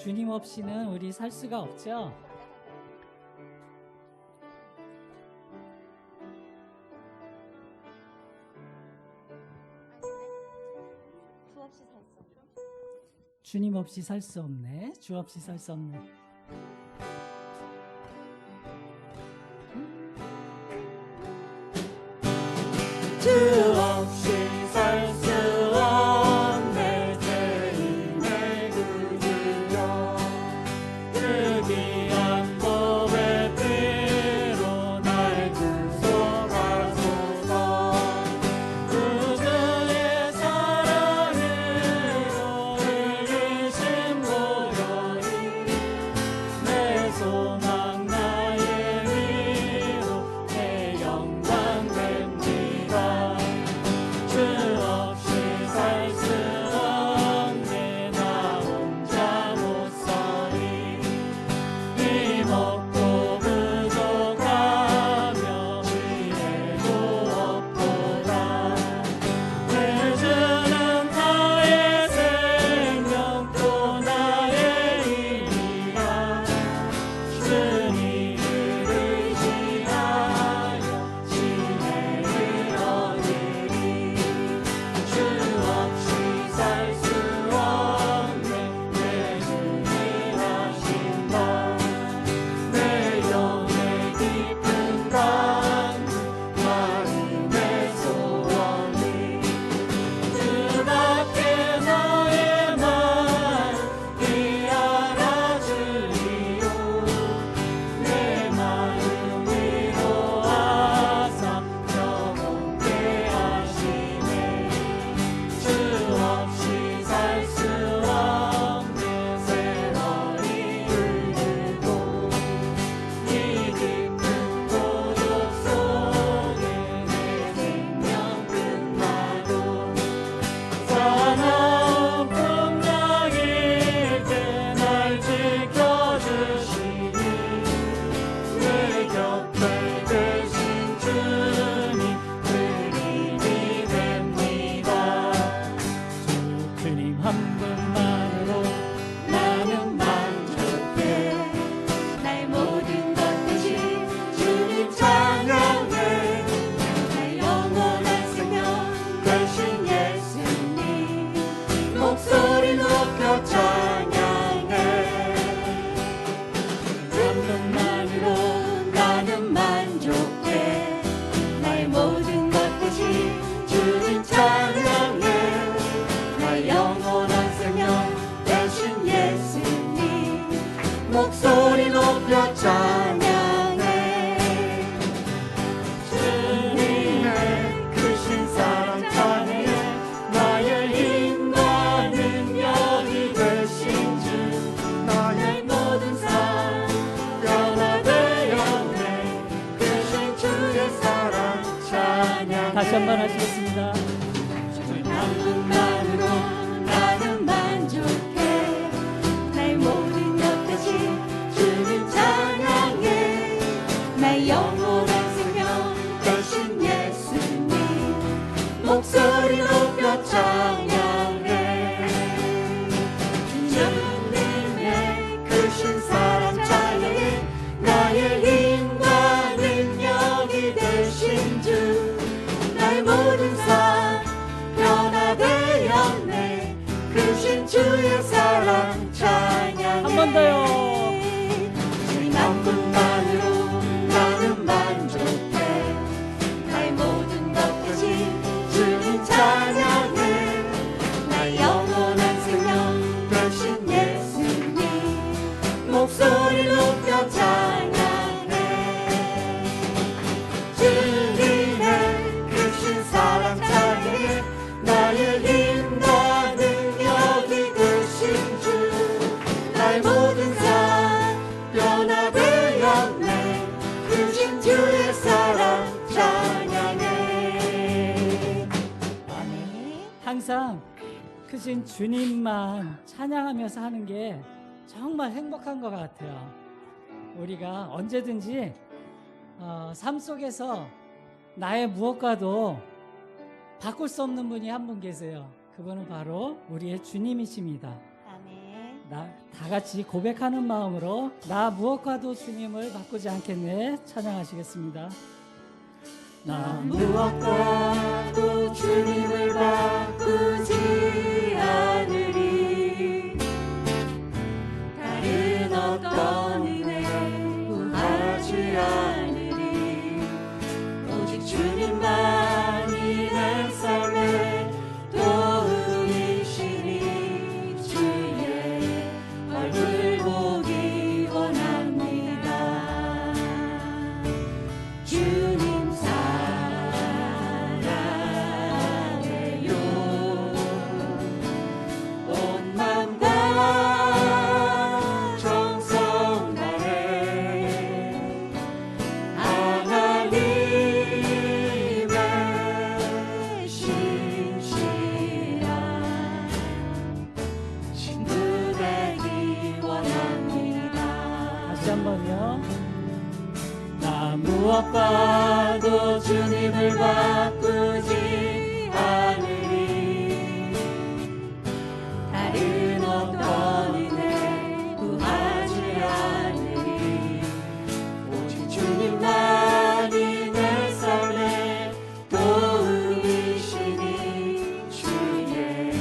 주님 없이는 우리 살 수가 없죠. 주님 없이 살 수 없네. 주 없이 살 수 없네. 주 없이 살 수 없네. 죄인의 구주여, 그 귀한 보배 피로 날 구속하소서. 구주의 사랑으로 흘리신 보혈이 내 소망 나의 위로 내 영광 됩니다. 주 없이 살 수 없네. 나 혼자 못 서리. 힘없고 부족하며 지혜도 없도다. 내 주는 나의 생명 또 나의 힘이라. 주님을 의지하여 지혜를 얻으리. 주 없이 살 수 없네. 내 주님 하신 것, 내 영의 깊은 강구 마음의 소원이. 주밖에 너의 마음이 알아주리요. 내 마음 위로하사 영원케 하시네. 주 없이 살 수 없네. 세월이 흘르고 이 깊은 고독 속에 내 생명 끝나도 사나운 풍랑일 때 날 지켜주시니 내 곁에 계신 주님 그 힘이 됩니다. 주 주님 한 분만으로 나는 만족해. 나의 모든 것 대신 주님 찬양해. 나의 영원한 생명 되신 예수님 목소리 높여 찬양해. 한 분만으로 나는 만족해. 나의 모든 것 대신 주님 찬양해. 나의 영원한 생명 되신 예수님 목소리 높여 찬양해. 주님의 크신 사랑 찬양해. 나의 힘과 능력이 되신 주 나의 모든 삶 변화되었네. 크신 주의 사랑 찬양해. 다시 한번 하시겠습니다. 주님 한 분만으로 나는 만족해. 나의 모든 것 대신 주님 찬양해. 나의 영원한 생명 되신 예수님 목소리 높여 찬양해. 주님의 크신 사랑 찬양해. 나의 힘과 능력이 되신 주 나의 모든 삶 변화되었네. 크신 주의 사랑 찬양해. 한 번 더요. 주님 한 분만으로 나는 만족해. 나의 모든 것 대신 주님 찬양해. 나의 영원한 생명 되신 예수님 목소리 높여 찬양해. 주님의 크신 사랑 찬양해. 나의 힘과 능력이 되신 주 나의 모든 삶 변화되었네. 크신 주의 사랑 찬양해. 아멘. 항상 크신 주님만 찬양하면서 하는 게 정말 행복한 것 같아요. 우리가 언제든지 삶 속에서 나의 무엇과도 바꿀 수 없는 분이 한 분 계세요. 그분은 바로 우리의 주님이십니다. 아멘. 다 같이 고백하는 마음으로 나 무엇과도 주님을 바꾸지 않겠네 찬양하시겠습니다. 나 무엇과도 주님을 바꾸지 않으리. 다른 어떤 은혜 구하지 않으리. 오직 주님만이 내 삶의 도움이시니 주의 얼굴 보기 원합니다. 주님 사랑해요. 온 마음과 정성 다해 하나님의 신실한 친구 되기 원합니다. 다시 한번요. 나 무엇과도 주님을 바꾸지 않으리. 다른 어떤 은혜 구하지 않으리. 오직 주님만이 내 삶의 도움이시니 주의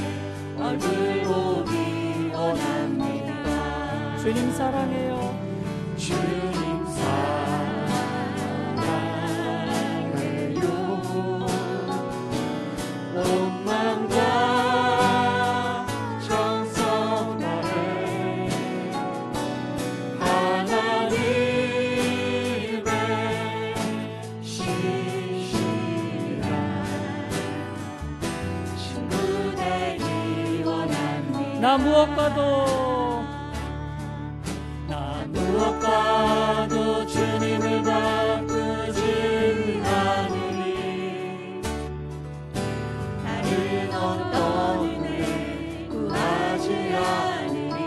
얼굴 보기 원합니다. 주님 사랑해요. 주님 사랑해요. 온 마음과 정성 다해 하나님의 신실한 친구 되기 원합니다. 나 무엇과도 무엇과도 주님을 바꾸지 않으리. 다른 어떤 은혜 구하지 않으리.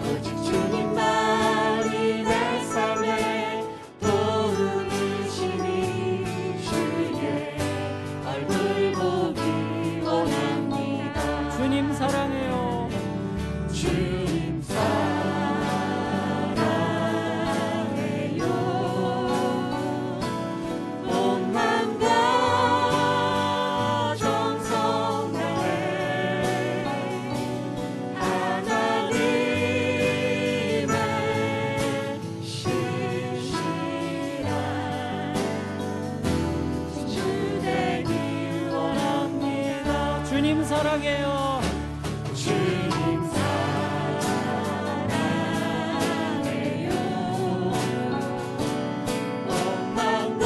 오직 주님만이 내 삶의 도움이시니 주의 얼굴 보기 원합니다. 주님 사랑해요. 주님 사랑해요. 온 마음과 정성 다해 하나님의 신실한 친구 되기 원합니다. 주님 사랑해요. 주님 사랑해요. 온 마음과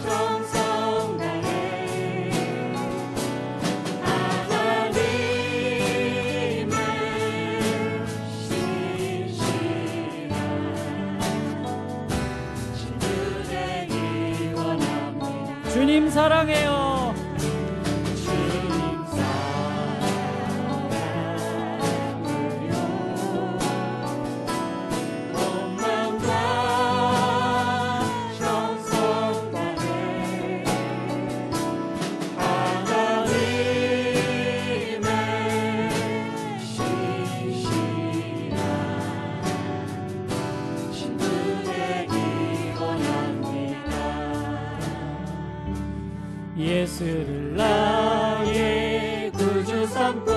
정성 다해 하나님의 신실한 친구 되기 원합니다. 주님 사랑해요. 주님 사랑해요. 온 마음과 정성 다해 하나님의 신실한 친구 되기 원합니다. 예수를 나의 구주 삼고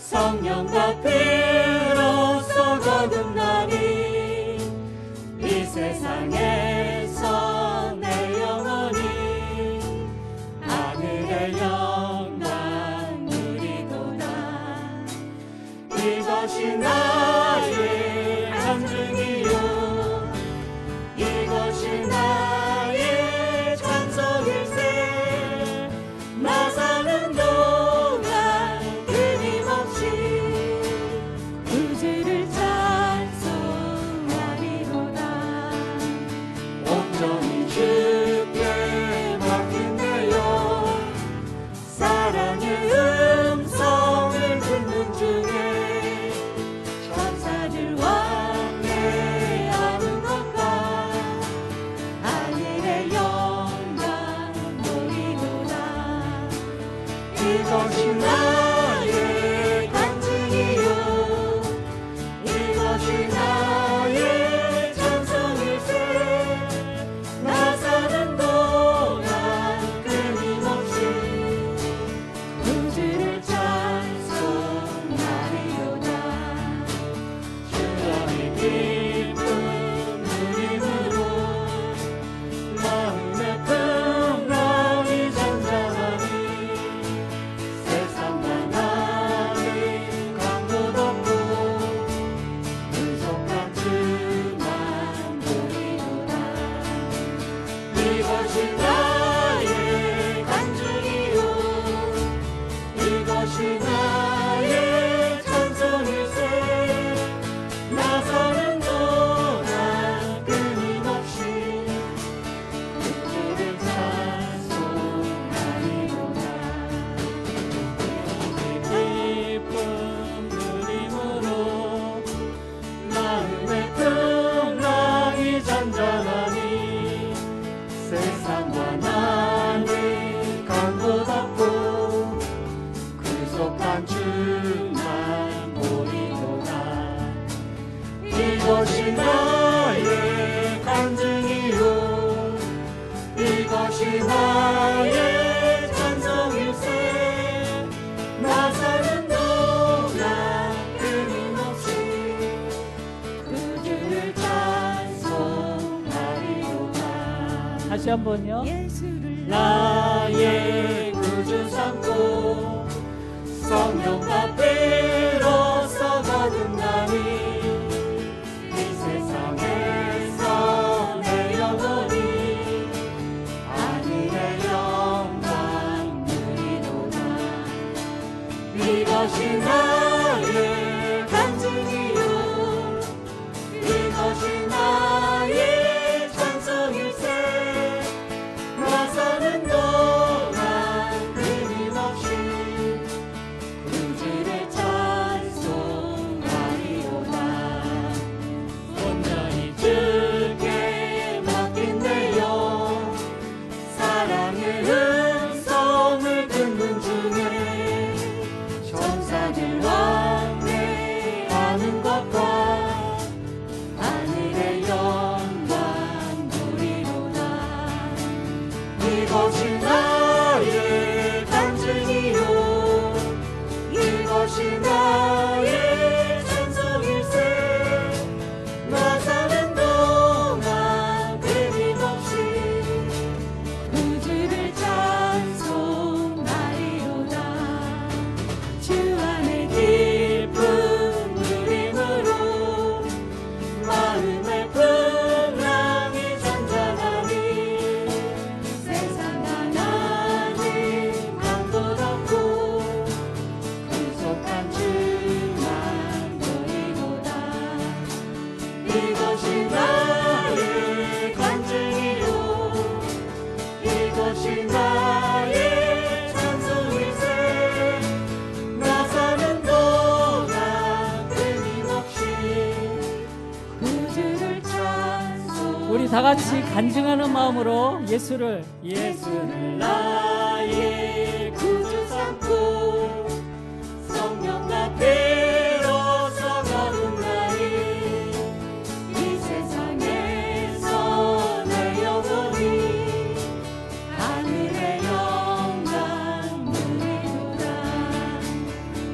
성령과 피로써 거듭나니 이 세상에서 내 영혼이 하늘의 영광 누리도다. 이것이 나의 간증이요 이것이 나의 찬송일세. 나 사는 동안 끊임없이 구주를 찬송하리로다. 온전히 주께 맡긴내요. 사랑의 음성을 듣는 중에 주만 보리로다. 이것이 나의 간증이요 이것이 나의 찬송일세. 나 사는 동안 끊임없이 그들을 찬송하리로다. 다시 한번요. 나의 구주 삼고 성령과 피로써 거듭나니 이 세상에서 내 영혼이 하늘의 영광 누리도다. 이것이 나의 간증이요 이것이 나의 찬송일세. 나 사는 동안 끊임없이 그들의 찬송하리로다. 온전히 주께 맡긴 내 영 사랑의 음성을 듣는 중에 천사들 왕래하는 것과 하늘의 영광 누리로다. 이것이 나의 간증이요 이것이 나의 찬송일세. 나 사는 동안 끊임없이 그들을 찬송하리로다. 주 안에 기쁨 누림으로 마음의 풍랑이 잔잔하니 세상 하나님 강도 덮고 구속한 주만 보이도다. 이것이 나의 간증이요 이것이 나의 찬송일세. 나 사는 동안 끊임없이 그들을 찬송. 우리 다 같이 간증하는 마음으로 예수를 나의 구주 삼고 성령과 피로써 거듭나니 이 세상에서 내 영혼이 하늘의 영광 누리도다.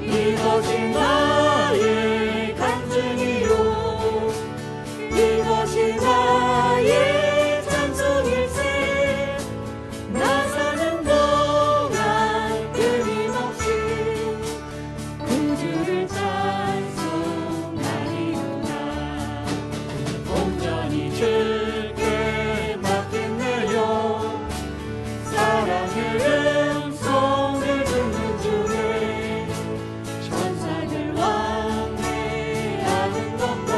이것이 나의 간증이요 이것이 나의 찬송일세. 나 사는 동안 끊임없이 그들을 찬송하리로다. 온전히 주께 맡긴 내 영 사랑의 음성을 듣는 중에 천사들 왕래하는 것과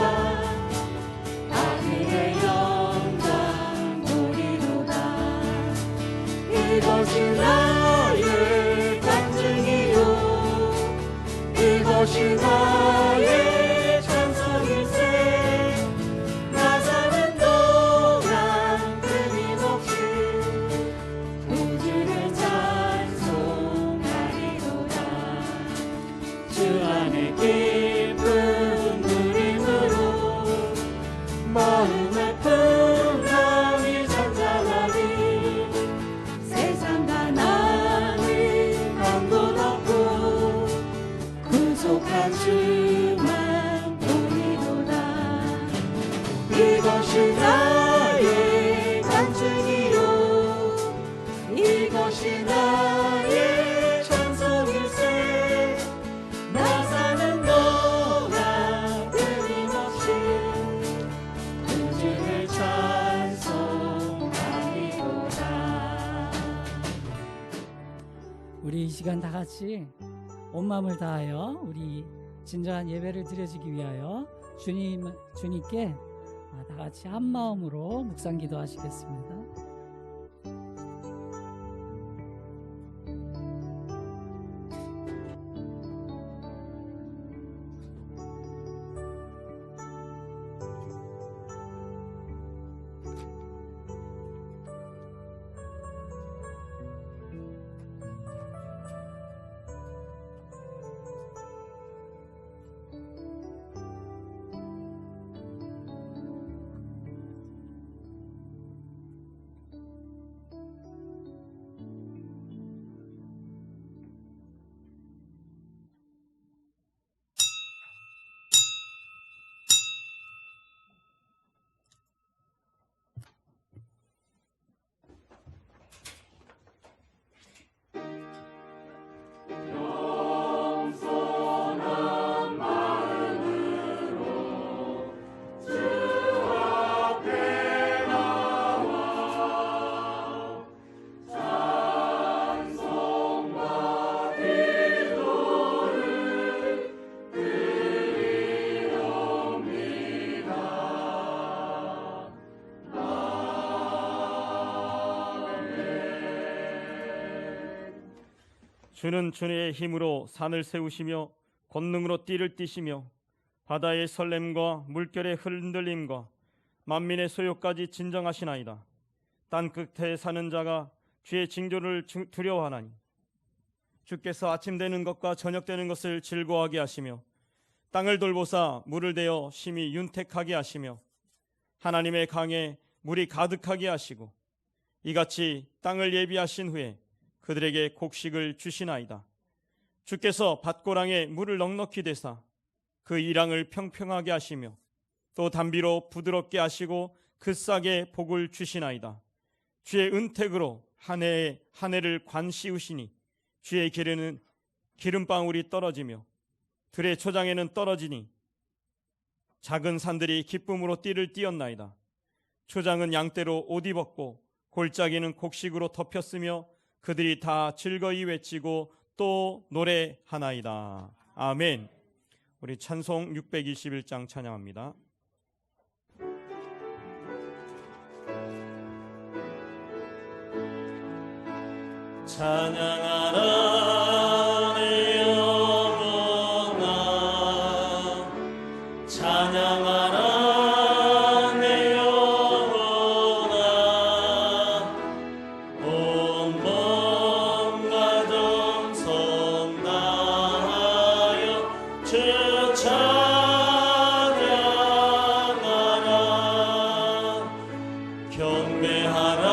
하늘의 영광 보리로다. 이것이 나의 간증이요 이것이 나의 찬송일세. 나 사는 동안 끊임없이 그들을 찬송하리로다. 주 안에 기쁨 누림으로 마음의 풍랑이 잔잔하니 세상 하나님 강도 덮고 구속한 주만 보이도다. 이것이 나의 간증이요 이것이 나의 찬송일세. 나 사는 동안 끊임없이 그들을 찬송하리로다. 우리 이 시간 다 같이 온 마음을 다하여 우리 진정한 예배를 드려주기 위하여 주님께 다 같이 한 마음으로 묵상 기도하시겠습니다. 주는 주의 힘으로 산을 세우시며 권능으로 띠를 띠시며 바다의 설렘과 물결의 흔들림과 만민의 소요까지 진정하시나이다. 땅 끝에 사는 자가 주의 징조를 두려워하나니 주께서 아침 되는 것과 저녁 되는 것을 즐거워하게 하시며 땅을 돌보사 물을 대어 심히 윤택하게 하시며 하나님의 강에 물이 가득하게 하시고 이같이 땅을 예비하신 후에 그들에게 곡식을 주시나이다. 주께서 밭고랑에 물을 넉넉히 대사 그 이랑을 평평하게 하시며 또 담비로 부드럽게 하시고 그 싹에 복을 주시나이다. 주의 은택으로 한 해를 관씌우시니 주의 길에는 기름방울이 떨어지며 들의 초장에는 떨어지니 작은 산들이 기쁨으로 띠를 띠었나이다. 초장은 양떼로 옷 입었고 골짜기는 곡식으로 덮였으며 그들이 다 즐거이 외치고 또 노래하나이다. 아멘. 우리 찬송 621장 찬양합니다. 찬양하라 내 영혼아, 찬양하라 내 영혼아, 온 몸과 정성 다하여 주 찬양하라. 경배하라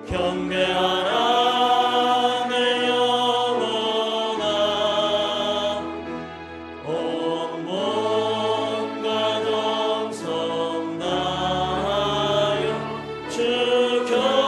경배하라 내 영혼아, 온 몸과 정성 다하여 주 경배하라.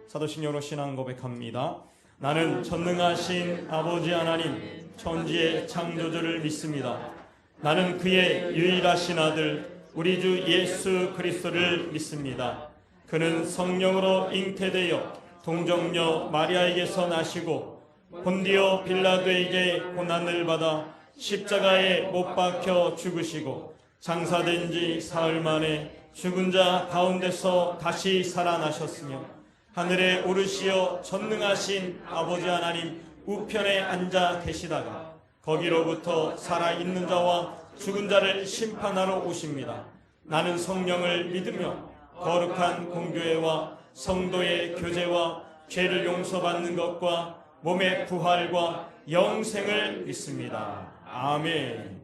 사도신경으로 신앙 고백합니다. 나는 전능하신 아버지 하나님 천지의 창조주를 믿습니다. 나는 그의 유일하신 아들 우리 주 예수 그리스도를 믿습니다. 그는 성령으로 잉태되어 동정녀 마리아에게서 나시고 본디오 빌라도에게 고난을 받아 십자가에 못 박혀 죽으시고 장사된 지 사흘 만에 죽은 자 가운데서 다시 살아나셨으며 하늘에 오르시어 전능하신 아버지 하나님 우편에 앉아 계시다가 거기로부터 살아있는 자와 죽은 자를 심판하러 오십니다. 나는 성령을 믿으며 거룩한 공교회와 성도의 교제와 죄를 용서받는 것과 몸의 부활과 영생을 믿습니다. 아멘.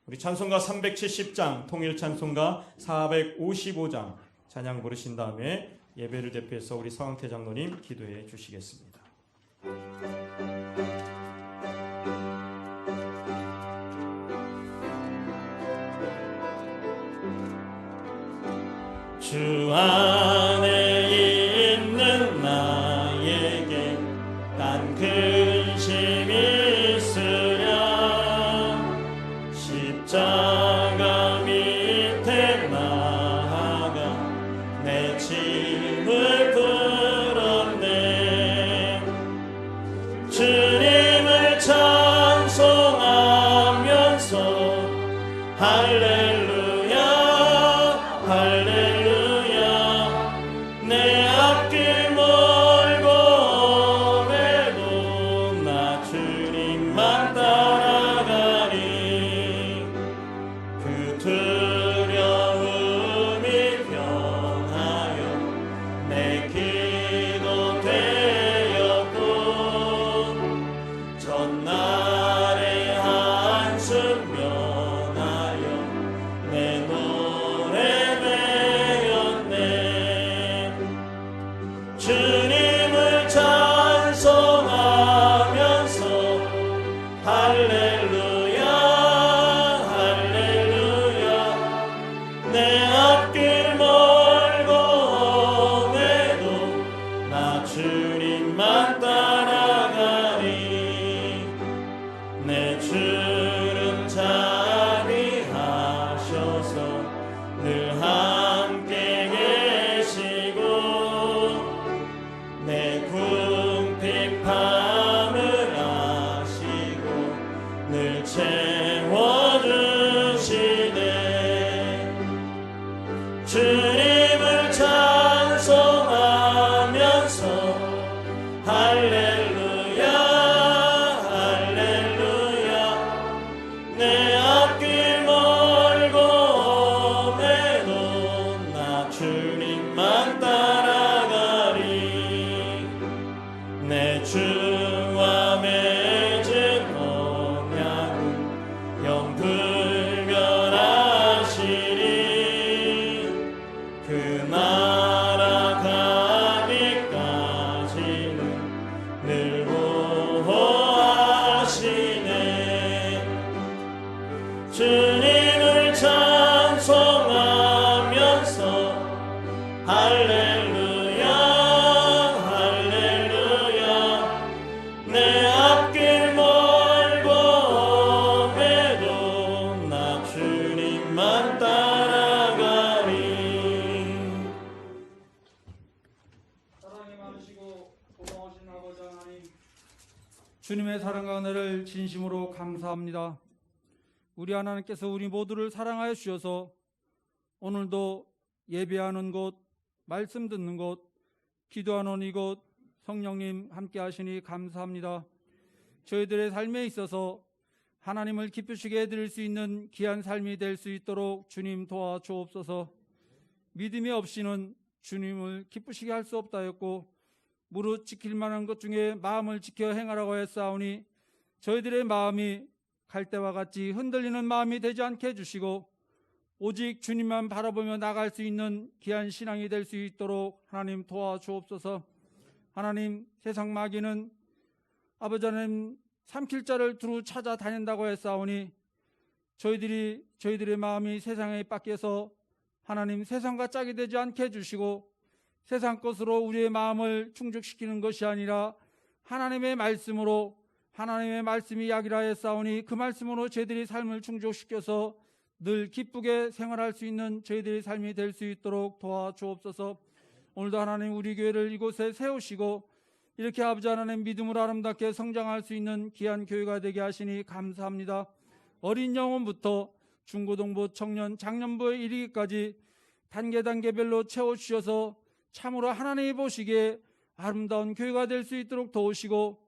우리 찬송가 370장, 통일 찬송가 455장 찬양 부르신 다음에 예배를 대표해서 우리 서강태 장로님 기도해 주시겠습니다. 주 안에 있는 나에게 딴 근심이 있으랴. 십자가 밑에 나아가 내 짐을 풀었네. 주님을 찬송하면서 할렐루야 할렐루야 주님만 따라가리. 내 주와 맺은 언약은 영불변하시리. 그 나라 가기까지는 늘 보호하시네. 주님을 찬송하면서 할렐루야 할렐루야. 내 앞길 멀고 험해도 나 주님만 따라가리. 사랑이 많으시고 고마우신 아버지 하나님, 주님의 사랑과 은혜를 진심으로 감사합니다. 우리 하나님께서 우리 모두를 사랑하여 주셔서 오늘도 예배하는 곳, 말씀 듣는 곳, 기도하는 이곳 성령님 함께 하시니 감사합니다. 저희들의 삶에 있어서 하나님을 기쁘시게 해드릴 수 있는 귀한 삶이 될 수 있도록 주님 도와주옵소서. 믿음이 없이는 주님을 기쁘시게 할 수 없다였고, 무릇 지킬 만한 것 중에 마음을 지켜 행하라고 했사오니 저희들의 마음이 갈대와 같이 흔들리는 마음이 되지 않게 해주시고, 오직 주님만 바라보며 나갈 수 있는 귀한 신앙이 될 수 있도록 하나님 도와주옵소서. 하나님, 세상 마귀는 아버지 하나님 삼킬 자를 두루 찾아다닌다고 했사오니 저희들의 마음이 세상에 뺏겨서 하나님 세상과 짝이 되지 않게 해주시고, 세상 것으로 우리의 마음을 충족시키는 것이 아니라 하나님의 말씀으로, 하나님의 말씀이 약이라 했사오니 그 말씀으로 저희들이 삶을 충족시켜서 늘 기쁘게 생활할 수 있는 저희들의 삶이 될 수 있도록 도와주옵소서. 오늘도 하나님 우리 교회를 이곳에 세우시고 이렇게 아버지 하나님 믿음으로 아름답게 성장할 수 있는 귀한 교회가 되게 하시니 감사합니다. 어린 영혼부터 중고등부, 청년, 장년부에 이르기까지 단계별로 채워주셔서 참으로 하나님이 보시기에 아름다운 교회가 될 수 있도록 도우시고,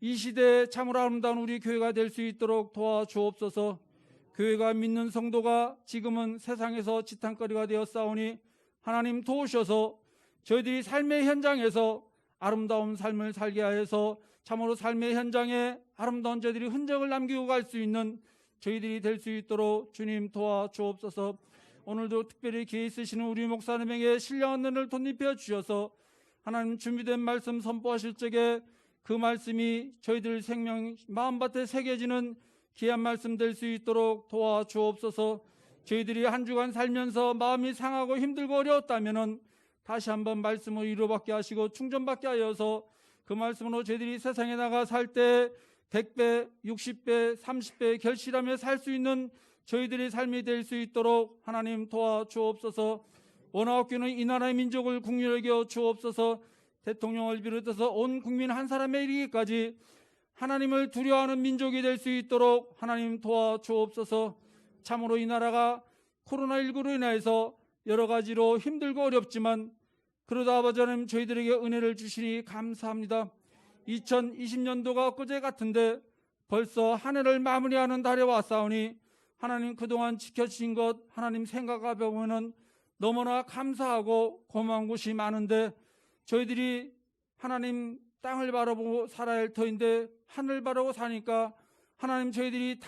이 시대에 참으로 아름다운 우리 교회가 될 수 있도록 도와주옵소서. 교회가 믿는 성도가 지금은 세상에서 지탄거리가 되었사오니 하나님 도우셔서 저희들이 삶의 현장에서 아름다운 삶을 살게 하여서 참으로 삶의 현장에 아름다운 저희들이 흔적을 남기고 갈 수 있는 저희들이 될 수 있도록 주님 도와주옵소서. 오늘도 특별히 기회 있으시는 우리 목사님에게 신령한 은혜를 덧입혀 주셔서 하나님 준비된 말씀 선포하실 적에 그 말씀이 저희들 생명 마음밭에 새겨지는 귀한 말씀 될 수 있도록 도와주옵소서. 저희들이 한 주간 살면서 마음이 상하고 힘들고 어려웠다면 다시 한번 말씀을 위로받게 하시고 충전받게 하여서 그 말씀으로 저희들이 세상에 나가 살 때 100배, 60배, 30배 결실하며 살 수 있는 저희들의 삶이 될 수 있도록 하나님 도와주옵소서. 원하옵기는 이 나라의 민족을 국률하게 여겨 주옵소서. 대통령을 비롯해서 온 국민 한 사람에 이르기까지 하나님을 두려워하는 민족이 될 수 있도록 하나님 도와주옵소서. 참으로 이 나라가 코로나19로 인해서 여러 가지로 힘들고 어렵지만 그러다 아버지 하나님 저희들에게 은혜를 주시니 감사합니다. 2020년도가 엊그제 같은데 벌써 한 해를 마무리하는 달에 왔사오니 하나님 그동안 지켜주신 것 하나님 생각해 보면 너무나 감사하고 고마운 것이 많은데, 저희들이 하나님 땅을 바라보고 살아야 할 터인데 하늘 바라보고 사니까 하나님 저희들이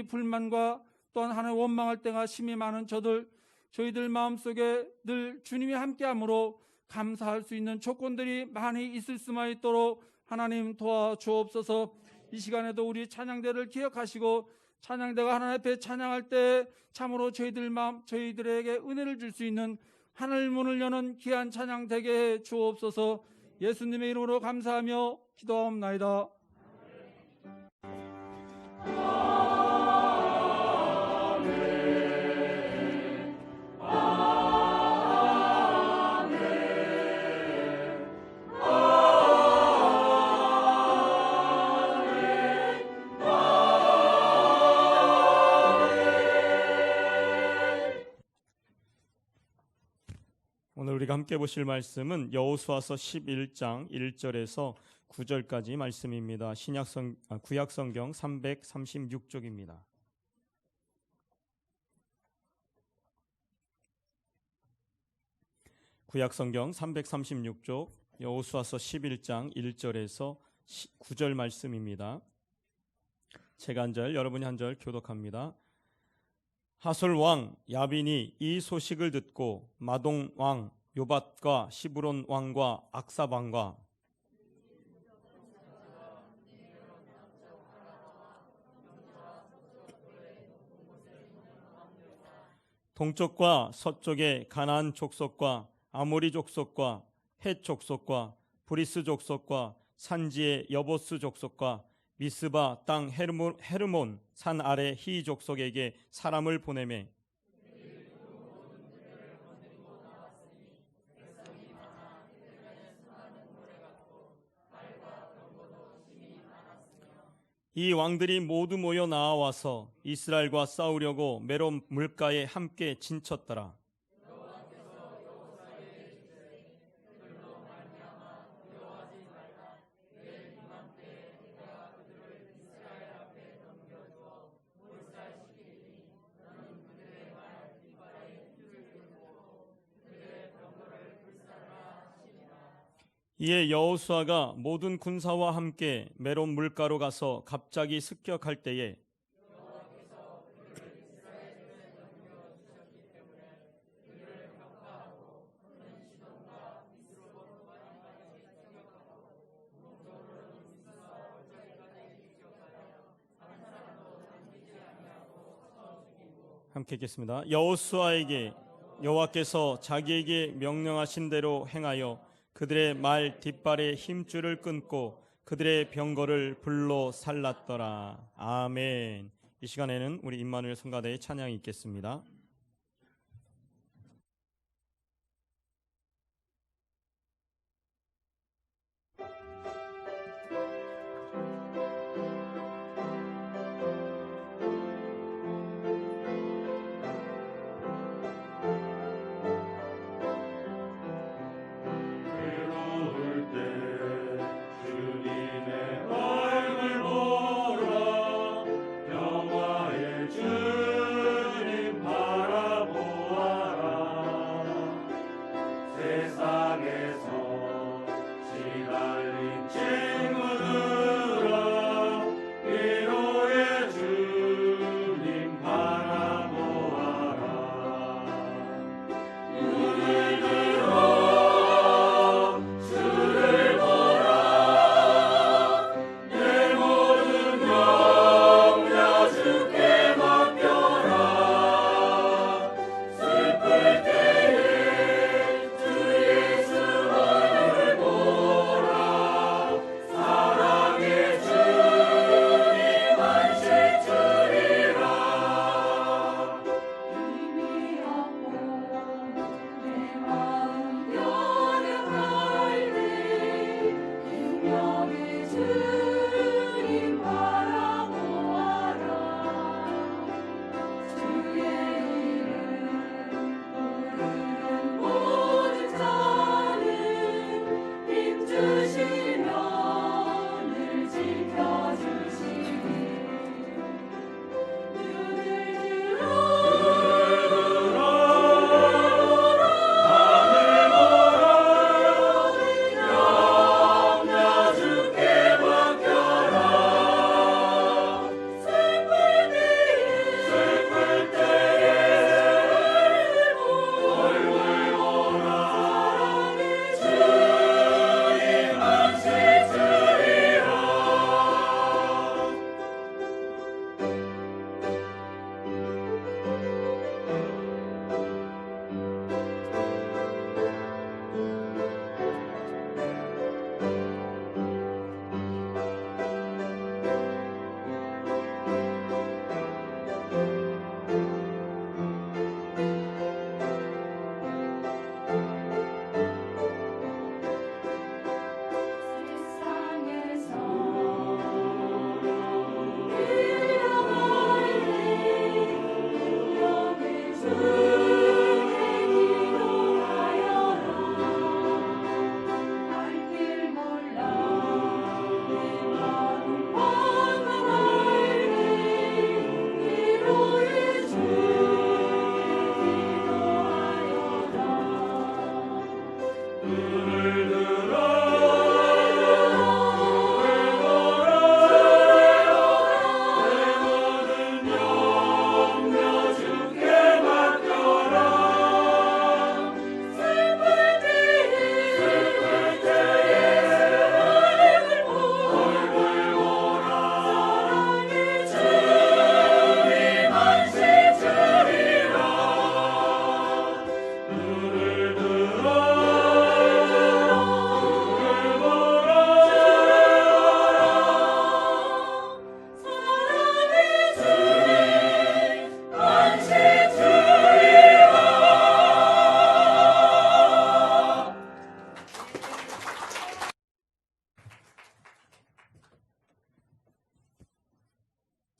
불만과 또한 하나님 원망할 때가 심히 많은 저희들 마음속에 늘 주님이 함께함으로 감사할 수 있는 조건들이 많이 있을 수만 있도록 하나님 도와주옵소서. 이 시간에도 우리 찬양대를 기억하시고 찬양대가 하나님 앞에 찬양할 때 참으로 저희들에게 은혜를 줄 수 있는 하늘 문을 여는 귀한 찬양 되게 해 주옵소서. 예수님의 이름으로 감사하며 기도하옵나이다. 오늘 우리가 함께 보실 말씀은 여호수아서 11장 1절에서 9절까지 말씀입니다. 구약성경 336쪽입니다. 구약성경 336쪽 여호수아서 11장 1절에서 9절 말씀입니다. 제가 한 절, 여러분이 한 절 교독합니다. 하솔 왕 야빈이 이 소식을 듣고 마동 왕 요밧과 시브론 왕과 악삽 왕과 동쪽과 서쪽의 가나안 족속과 아모리 족속과 헷 족속과 브리스 족속과 산지의 여보스 족속과 미스바 땅 헤르몬 산 아래 히 족속에게 사람을 보내매 이 왕들이 모두 모여 나와서 이스라엘과 싸우려고 메론 물가에 함께 진쳤더라. 이에 여호수아가 모든 군사와 함께 메론 물가로 가서 갑자기 습격할 때에 함께 읽겠습니다. 여호수아에게 여호와께서 자기에게 명령하신 대로 행하여 그들의 말 뒷발의 힘줄을 끊고 그들의 병거를 불로 살랐더라. 아멘. 이 시간에는 우리 임마누엘 성가대의 찬양이 있겠습니다. 슬플 때에 주 예수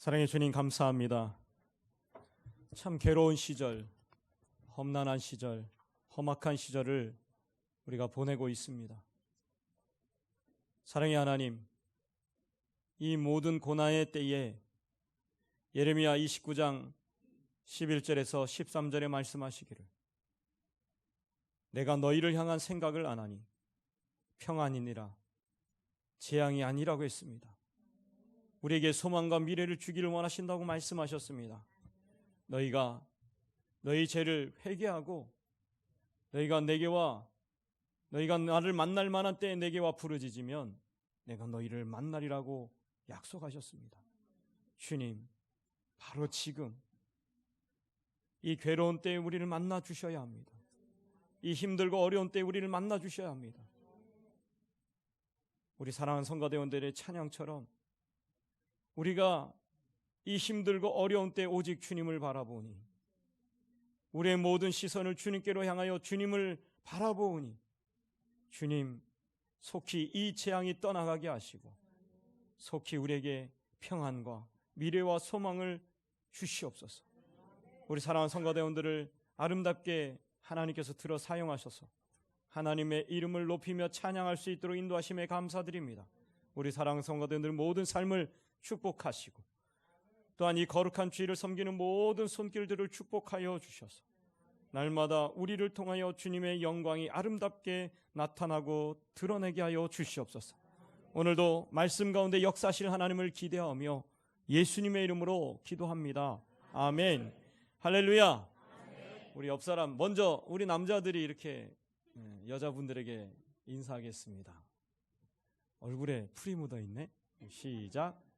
사랑의 주님 감사합니다. 참 괴로운 시절, 험난한 시절, 험악한 시절을 우리가 보내고 있습니다. 사랑의 하나님, 이 모든 고난의 때에 예레미야 29장 11절에서 13절에 말씀하시기를 내가 너희를 향한 생각을 안 하니 평안이니라 재앙이 아니라고 했습니다. 우리에게 소망과 미래를 주기를 원하신다고 말씀하셨습니다. 너희가 너희 죄를 회개하고 너희가 나를 만날 만한 때에 내게와 부르짖으면 내가 너희를 만나리라고 약속하셨습니다. 주님, 바로 지금 이 괴로운 때에 우리를 만나 주셔야 합니다. 이 힘들고 어려운 때에 우리를 만나 주셔야 합니다. 우리 사랑하는 성가대원들의 찬양처럼 우리가 이 힘들고 어려운 때 오직 주님을 바라보니 우리의 모든 시선을 주님께로 향하여 주님을 바라보니 주님 속히 이 재앙이 떠나가게 하시고 속히 우리에게 평안과 미래와 소망을 주시옵소서. 우리 사랑하는 성가대원들을 아름답게 하나님께서 들어 사용하셔서 하나님의 이름을 높이며 찬양할 수 있도록 인도하심에 감사드립니다. 우리 사랑하는 성가대원들 모든 삶을 축복하시고 또한 이 거룩한 주일을 섬기는 모든 손길들을 축복하여 주셔서 날마다 우리를 통하여 주님의 영광이 아름답게 나타나고 드러내게 하여 주시옵소서. 오늘도 말씀 가운데 역사하실 하나님을 기대하며 예수님의 이름으로 기도합니다. 아멘. 할렐루야. 우리 옆 사람 먼저 우리 남자들이 이렇게 여자분들에게 인사하겠습니다. 얼굴에 풀이 묻어 있네. 시작.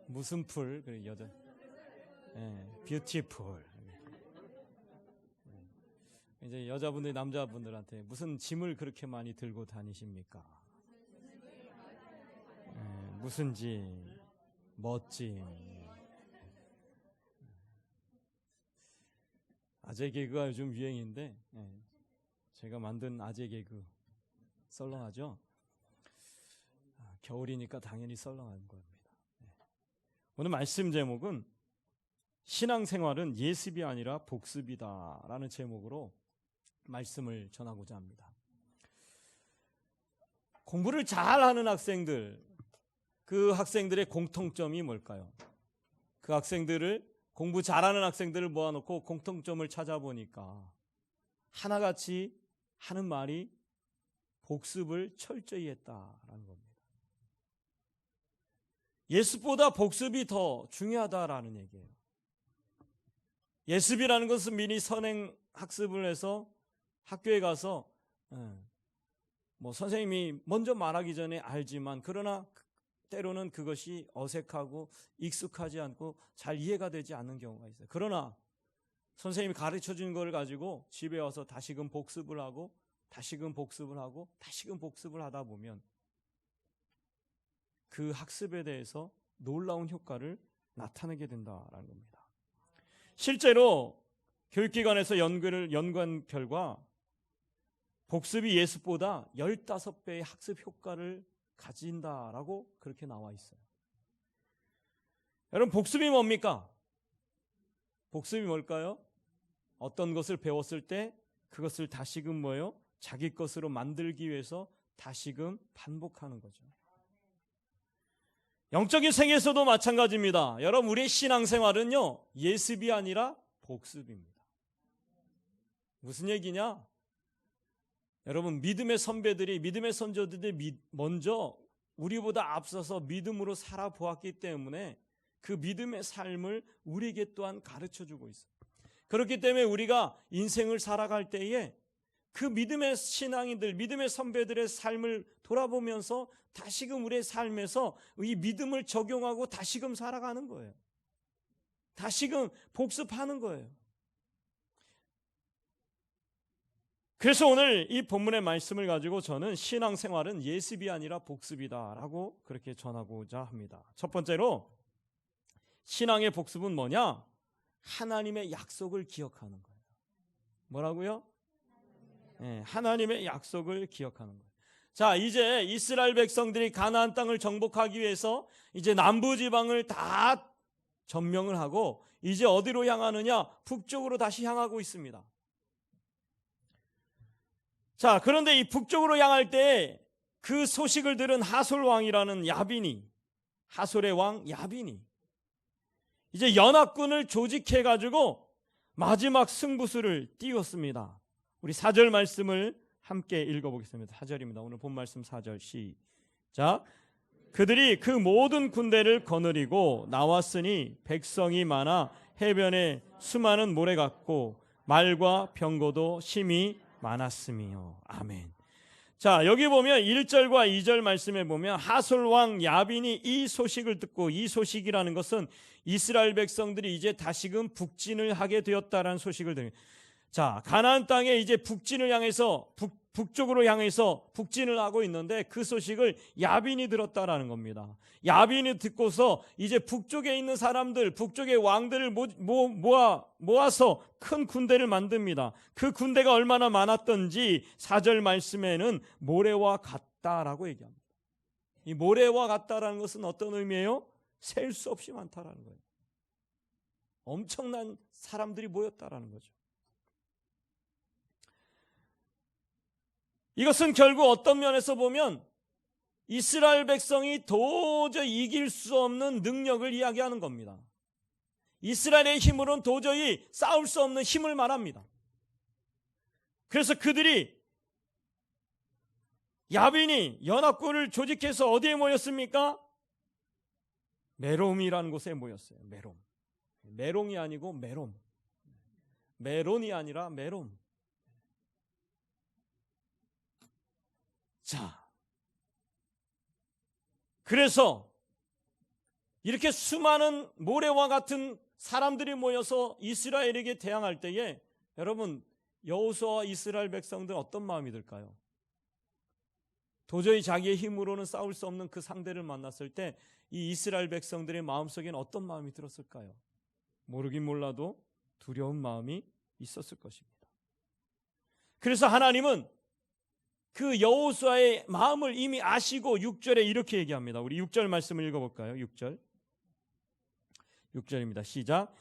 무슨 풀? 그래 여자. 뷰티풀. 이제 여자분들이 남자분들한테 무슨 짐을 그렇게 많이 들고 다니십니까? 무슨 짐? 멋짐. 아재 개그가 요즘 유행인데 제가 만든 아재 개그 썰렁하죠? 겨울이니까 당연히 썰렁한 겁니다. 오늘 말씀 제목은 신앙생활은 예습이 아니라 복습이다 라는 제목으로 말씀을 전하고자 합니다. 공부를 잘하는 학생들, 그 학생들의 공통점이 뭘까요? 그 학생들을 공부 잘하는 학생들을 모아놓고 공통점을 찾아보니까 하나같이 하는 말이 복습을 철저히 했다라는 겁니다. 예습보다 복습이 더 중요하다라는 얘기예요. 예습이라는 것은 미리 선행 학습을 해서 학교에 가서 선생님이 먼저 말하기 전에 알지만 그러나 때로는 그것이 어색하고 익숙하지 않고 잘 이해가 되지 않는 경우가 있어요. 그러나 선생님이 가르쳐 준 걸 가지고 집에 와서 다시금 복습을 하고 다시금 복습을 하고 다시금 복습을 하다 보면 그 학습에 대해서 놀라운 효과를 나타내게 된다라는 겁니다. 실제로 교육기관에서 연구한 결과 복습이 예습보다 15배의 학습 효과를 가진다라고 그렇게 나와 있어요. 여러분, 복습이 뭡니까? 복습이 뭘까요? 어떤 것을 배웠을 때 그것을 다시금 자기 것으로 만들기 위해서 다시금 반복하는 거죠. 영적인 세계에서도 마찬가지입니다. 여러분, 우리의 신앙생활은요, 예습이 아니라 복습입니다. 무슨 얘기냐? 여러분, 믿음의 선배들이, 믿음의 선조들이 먼저 우리보다 앞서서 믿음으로 살아보았기 때문에 그 믿음의 삶을 우리에게 또한 가르쳐주고 있어요. 그렇기 때문에 우리가 인생을 살아갈 때에 그 믿음의 신앙인들, 믿음의 선배들의 삶을 돌아보면서 다시금 우리의 삶에서 이 믿음을 적용하고 다시금 살아가는 거예요. 다시금 복습하는 거예요. 그래서 오늘 이 본문의 말씀을 가지고 저는 신앙생활은 예습이 아니라 복습이다라고 그렇게 전하고자 합니다. 첫 번째로 신앙의 복습은 뭐냐? 하나님의 약속을 기억하는 거예요. 뭐라고요? 네, 하나님의 약속을 기억하는 거예요. 자, 이제 이스라엘 백성들이 가나안 땅을 정복하기 위해서 이제 남부 지방을 다 점령을 하고 이제 어디로 향하느냐? 북쪽으로 다시 향하고 있습니다. 자, 그런데 이 북쪽으로 향할 때 그 소식을 들은 하솔 왕이라는 야빈이, 하솔의 왕 야빈이 이제 연합군을 조직해 가지고 마지막 승부수를 띄웠습니다. 우리 4절 말씀을 함께 읽어보겠습니다. 4절입니다. 오늘 본 말씀 4절 시작. 그들이 그 모든 군대를 거느리고 나왔으니 백성이 많아 해변에 수많은 모래 같고 말과 병거도 심히 많았으며. 아멘. 자, 여기 보면 1절과 2절 말씀에 보면 하솔 왕 야빈이 이 소식을 듣고, 이 소식이라는 것은 이스라엘 백성들이 이제 다시금 북진을 하게 되었다라는 소식을 듣는. 자, 가나안 땅에 이제 북진을 향해서 북쪽으로 향해서 북진을 하고 있는데 그 소식을 야빈이 들었다라는 겁니다. 야빈이 듣고서 이제 북쪽에 있는 사람들, 북쪽의 왕들을 모아서 큰 군대를 만듭니다. 그 군대가 얼마나 많았던지 4절 말씀에는 모래와 같다라고 얘기합니다. 이 모래와 같다라는 것은 어떤 의미예요? 셀 수 없이 많다라는 거예요. 엄청난 사람들이 모였다라는 거죠. 이것은 결국 어떤 면에서 보면 이스라엘 백성이 도저히 이길 수 없는 능력을 이야기하는 겁니다. 이스라엘의 힘으로는 도저히 싸울 수 없는 힘을 말합니다. 그래서 그들이 야빈이 연합군을 조직해서 어디에 모였습니까? 메롬이라는 곳에 모였어요. 메롬. 메롱이 아니고 메롬. 메론이 아니라 메롬. 자, 그래서 이렇게 수많은 모래와 같은 사람들이 모여서 이스라엘에게 대항할 때에 여러분, 여호수아와 이스라엘 백성들은 어떤 마음이 들까요? 도저히 자기의 힘으로는 싸울 수 없는 그 상대를 만났을 때 이 이스라엘 백성들의 마음속에는 어떤 마음이 들었을까요? 모르긴 몰라도 두려운 마음이 있었을 것입니다. 그래서 하나님은 그 여호수아의 마음을 이미 아시고 6절에 이렇게 얘기합니다. 우리 6절 말씀을 읽어볼까요? 6절입니다. 시작.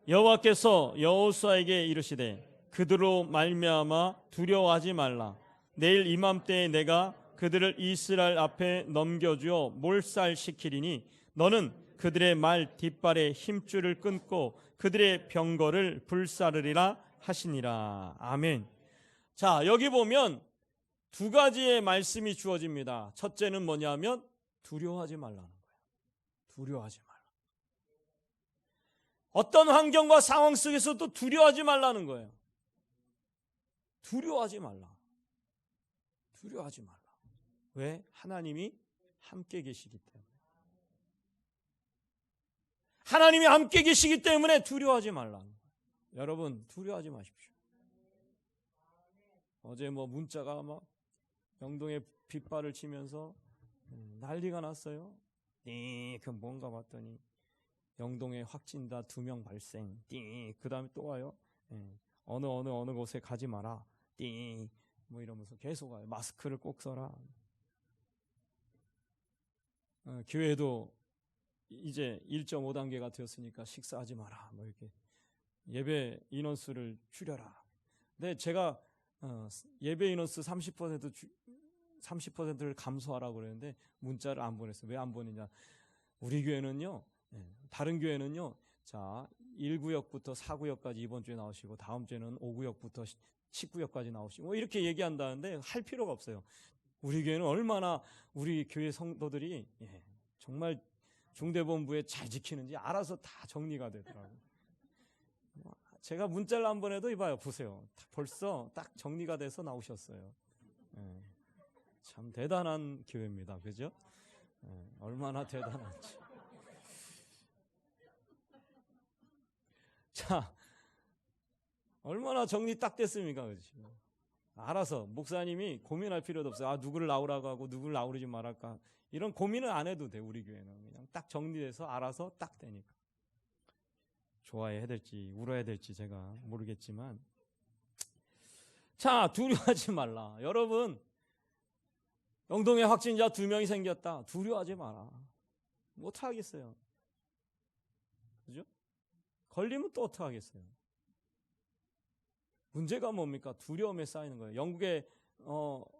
여호와께서 여호수아에게 이르시되 그들로 말미암아 두려워하지 말라. 내일 이맘때에 내가 그들을 이스라엘 앞에 넘겨주어 몰살시키리니 너는 그들의 말 뒷발에 힘줄을 끊고 그들의 병거를 불사르리라 하시니라. 아멘. 자, 여기 보면 두 가지의 말씀이 주어집니다. 첫째는 뭐냐면 두려워하지 말라는 거예요. 두려워하지 말라. 어떤 환경과 상황 속에서도 두려워하지 말라는 거예요. 두려워하지 말라. 두려워하지 말라. 왜? 하나님이 함께 계시기 때문에. 하나님이 함께 계시기 때문에 두려워하지 말라. 여러분, 두려워하지 마십시오. 어제 문자가 막 영동에 빗발을 치면서 난리가 났어요. 그 뭔가 봤더니 영동에 확진자 2명 발생. 그 다음에 또 와요. 어느 곳에 가지 마라. 이러면서 계속 와요. 마스크를 꼭 써라. 교회도 이제 1.5단계가 되었으니까 식사하지 마라. 이렇게 예배 인원수를 줄여라. 근데 제가 예배 인원수 30%를 감소하라고 그랬는데 문자를 안 보냈어요. 왜 안 보내냐? 우리 교회는요, 다른 교회는요, 자, 1구역부터 4구역까지 이번 주에 나오시고 다음 주에는 5구역부터 10구역까지 나오시고 뭐 이렇게 얘기한다는데 할 필요가 없어요. 우리 교회는 얼마나 우리 교회 성도들이 정말 중대본부에 잘 지키는지 알아서 다 정리가 되더라고요. 제가 문자를 한 번 해도 이봐요. 보세요. 벌써 딱 정리가 돼서 나오셨어요. 참 대단한 교회입니다. 그죠? 얼마나 대단한지. 자, 얼마나 정리 딱 됐습니까? 그렇죠? 알아서 목사님이 고민할 필요도 없어요. 아, 누구를 나오라고 하고 누구를 나오지 말할까. 이런 고민을 안 해도 돼. 우리 교회는 그냥 딱 정리돼서 알아서 딱 되니까. 좋아해야 될지 울어야 될지 제가 모르겠지만, 자, 두려워하지 말라. 여러분, 영동에 확진자 2명이 생겼다. 두려워하지 마라. 뭐 어떡하겠어요? 그죠? 걸리면 또 어떡하겠어요? 문제가 뭡니까? 두려움에 쌓이는 거예요. 영국에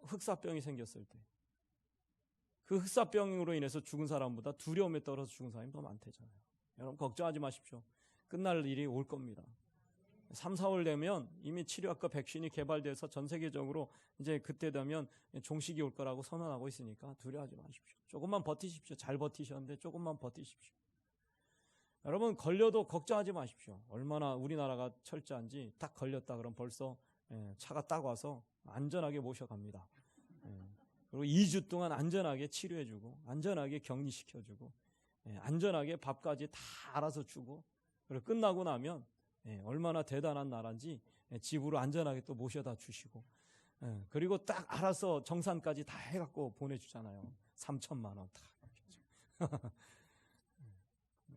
흑사병이 생겼을 때 그 흑사병으로 인해서 죽은 사람보다 두려움에 떨어져 죽은 사람이 더 많대잖아요. 여러분 걱정하지 마십시오. 끝날 일이 올 겁니다. 3, 4월 되면 이미 치료약과 백신이 개발돼서 전 세계적으로 이제 그때 되면 종식이 올 거라고 선언하고 있으니까 두려워하지 마십시오. 조금만 버티십시오. 잘 버티셨는데 조금만 버티십시오. 여러분 걸려도 걱정하지 마십시오. 얼마나 우리나라가 철저한지 딱 걸렸다 그럼 벌써 차가 딱 와서 안전하게 모셔갑니다. 그리고 2주 동안 안전하게 치료해주고 안전하게 격리시켜주고 안전하게 밥까지 다 알아서 주고 그리고 끝나고 나면 얼마나 대단한 나라인지 집으로 안전하게 또 모셔다 주시고 그리고 딱 알아서 정산까지 다 해갖고 보내주잖아요. 3천만 원 다.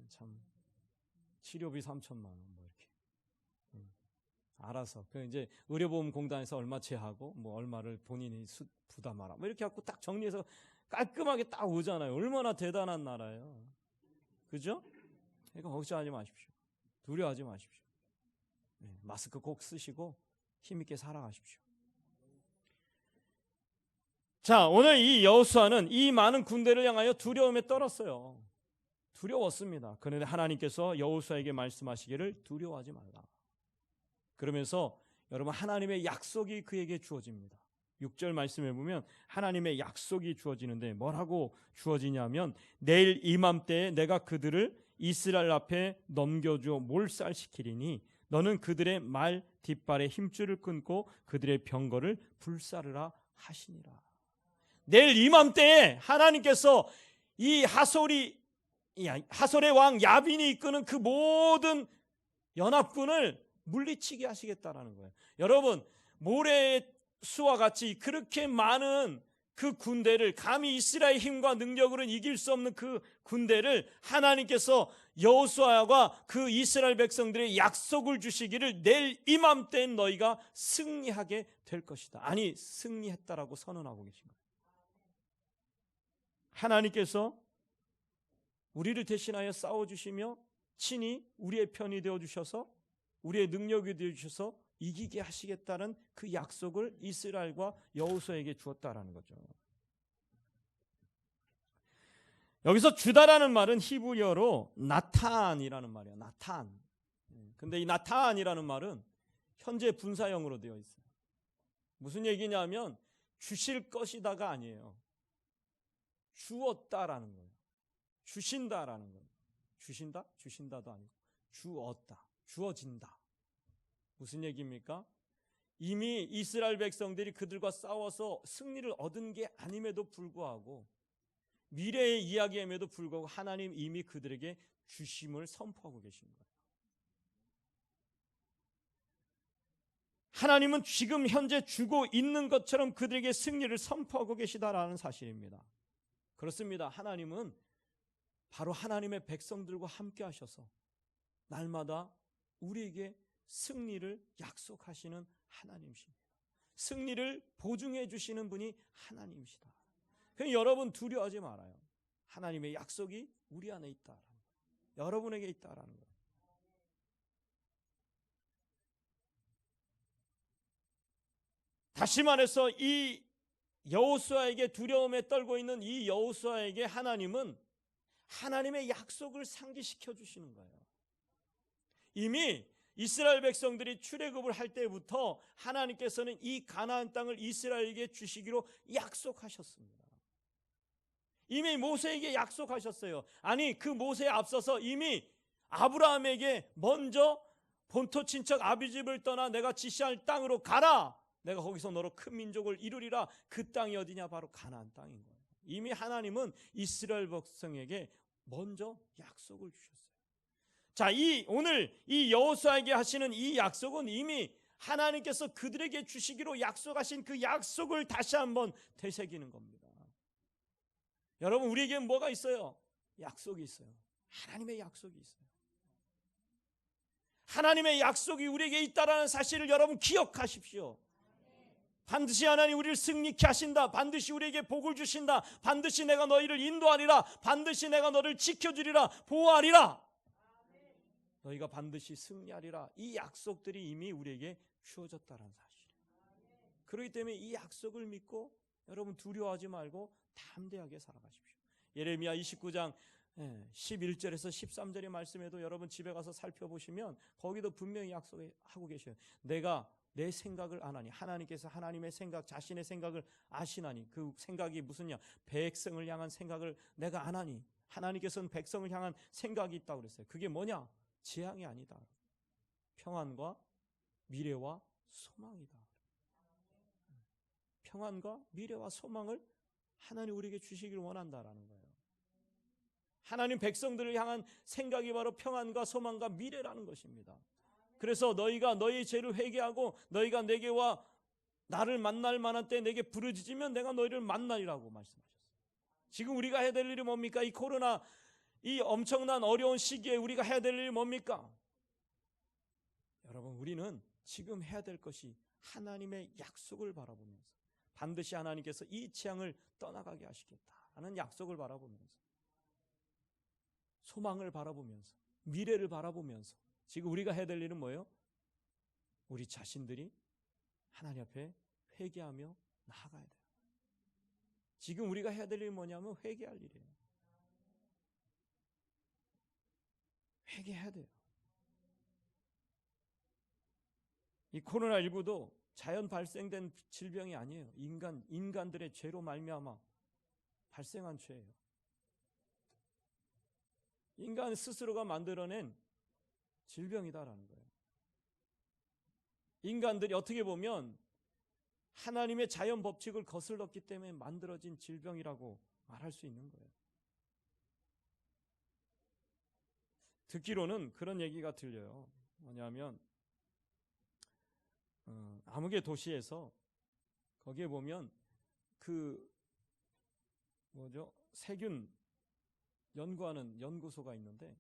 참 치료비 3천만 원 뭐 이렇게 알아서 그 이제 의료보험공단에서 얼마 제하고 뭐 얼마를 본인이 부담하라 뭐 이렇게 갖고 딱 정리해서 깔끔하게 딱 오잖아요. 얼마나 대단한 나라예요. 그죠? 그러니까 걱정하지 마십시오. 두려워하지 마십시오. 마스크 꼭 쓰시고 힘있게 살아가십시오. 자, 오늘 이 여호수아는 이 많은 군대를 향하여 두려움에 떨었어요. 두려웠습니다. 그런데 하나님께서 여호수아에게 말씀하시기를 두려워하지 말라. 그러면서 여러분 하나님의 약속이 그에게 주어집니다. 6절 말씀에 보면 하나님의 약속이 주어지는데 뭐라고 주어지냐면 내일 이맘때에 내가 그들을 이스라엘 앞에 넘겨주어 몰살시키리니 너는 그들의 말 뒷발에 힘줄을 끊고 그들의 병거를 불사르라 하시니라. 내일 이맘때에 하나님께서 이 하솔의 왕 야빈이 이끄는 그 모든 연합군을 물리치게 하시겠다라는 거예요. 여러분 모래의 수와 같이 그렇게 많은 그 군대를 감히 이스라엘 힘과 능력으로는 이길 수 없는 그 군대를 하나님께서 여호수아와 그 이스라엘 백성들의 약속을 주시기를 내일 이맘때엔 너희가 승리하게 될 것이다. 아니 승리했다라고 선언하고 계신 거예요. 하나님께서 우리를 대신하여 싸워주시며 친히 우리의 편이 되어주셔서 우리의 능력이 되어주셔서 이기게 하시겠다는 그 약속을 이스라엘과 여호수아에게 주었다라는 거죠. 여기서 주다라는 말은 히브리어로 나탄이라는 말이에요. 나탄. 근데 이 나탄이라는 말은 현재 분사형으로 되어 있어요. 무슨 얘기냐면 주실 것이다가 아니에요. 주었다라는 거예요. 주신다라는 거예요. 주신다? 주신다도 아니고 주었다. 주어진다. 무슨 얘기입니까? 이미 이스라엘 백성들이 그들과 싸워서 승리를 얻은 게 아님에도 불구하고 미래의 이야기임에도 불구하고 하나님 이미 그들에게 주심을 선포하고 계신 거예요. 하나님은 지금 현재 주고 있는 것처럼 그들에게 승리를 선포하고 계시다라는 사실입니다. 그렇습니다. 하나님은 바로 하나님의 백성들과 함께 하셔서 날마다 우리에게 승리를 약속하시는 하나님이십니다. 승리를 보증해 주시는 분이 하나님이시다. 그러니까 여러분 두려워하지 말아요. 하나님의 약속이 우리 안에 있다. 여러분에게 있다라는 거예요. 다시 말해서 이 여호수아에게 두려움에 떨고 있는 이 여호수아에게 하나님은 하나님의 약속을 상기시켜 주시는 거예요. 이미 이스라엘 백성들이 출애굽을 할 때부터 하나님께서는 이 가나안 땅을 이스라엘에게 주시기로 약속하셨습니다. 이미 모세에게 약속하셨어요. 아니, 그 모세에 앞서서 이미 아브라함에게 먼저 본토 친척 아비집을 떠나 내가 지시할 땅으로 가라. 내가 거기서 너로 큰 민족을 이루리라. 그 땅이 어디냐? 바로 가나안 땅인 거예요. 이미 하나님은 이스라엘 백성에게 먼저 약속을 주셨어요. 자, 오늘 이 여호수아에게 하시는 이 약속은 이미 하나님께서 그들에게 주시기로 약속하신 그 약속을 다시 한번 되새기는 겁니다. 여러분, 우리에게 뭐가 있어요? 약속이 있어요. 하나님의 약속이 있어요. 하나님의 약속이 우리에게 있다라는 사실을 여러분 기억하십시오. 반드시 하나님 우리를 승리케 하신다. 반드시 우리에게 복을 주신다. 반드시 내가 너희를 인도하리라. 반드시 내가 너를 지켜주리라. 보호하리라. 너희가 반드시 승리하리라. 이 약속들이 이미 우리에게 주어졌다는 사실이에요. 그렇기 때문에 이 약속을 믿고 여러분 두려워하지 말고 담대하게 살아가십시오. 예레미야 29장 11절에서 13절의 말씀에도 여러분 집에 가서 살펴보시면 거기도 분명히 약속하고 계셔요. 내가 내 생각을 아나니, 하나님께서 하나님의 생각, 자신의 생각을 아시나니, 그 생각이 무슨냐? 백성을 향한 생각을 내가 아나니, 하나님께서는 백성을 향한 생각이 있다고 그랬어요. 그게 뭐냐? 재앙이 아니다. 평안과 미래와 소망이다. 평안과 미래와 소망을 하나님 우리에게 주시기를 원한다라는 거예요. 하나님 백성들을 향한 생각이 바로 평안과 소망과 미래라는 것입니다. 그래서 너희가 너희의 죄를 회개하고 너희가 내게 와 나를 만날 만한 때 내게 부르짖으면 내가 너희를 만나리라고 말씀하셨어요. 지금 우리가 해야 될 일이 뭡니까? 이 코로나, 이 엄청난 어려운 시기에 우리가 해야 될 일이 뭡니까? 여러분, 우리는 지금 해야 될 것이 하나님의 약속을 바라보면서 반드시 하나님께서 이 재앙을 떠나가게 하시겠다는 약속을 바라보면서, 소망을 바라보면서, 미래를 바라보면서 지금 우리가 해야 될 일은 뭐예요? 우리 자신들이 하나님 앞에 회개하며 나아가야 돼요. 지금 우리가 해야 될 일이 뭐냐면 회개할 일이에요. 회개해야 돼요. 이 코로나19도 자연 발생된 질병이 아니에요. 인간들의 죄로 말미암아 발생한 죄예요. 인간 스스로가 만들어낸 질병이다라는 거예요. 인간들이 어떻게 보면 하나님의 자연 법칙을 거슬렀기 때문에 만들어진 질병이라고 말할 수 있는 거예요. 듣기로는 그런 얘기가 들려요. 뭐냐면 아무개 도시에서 거기에 보면 세균 연구하는 연구소가 있는데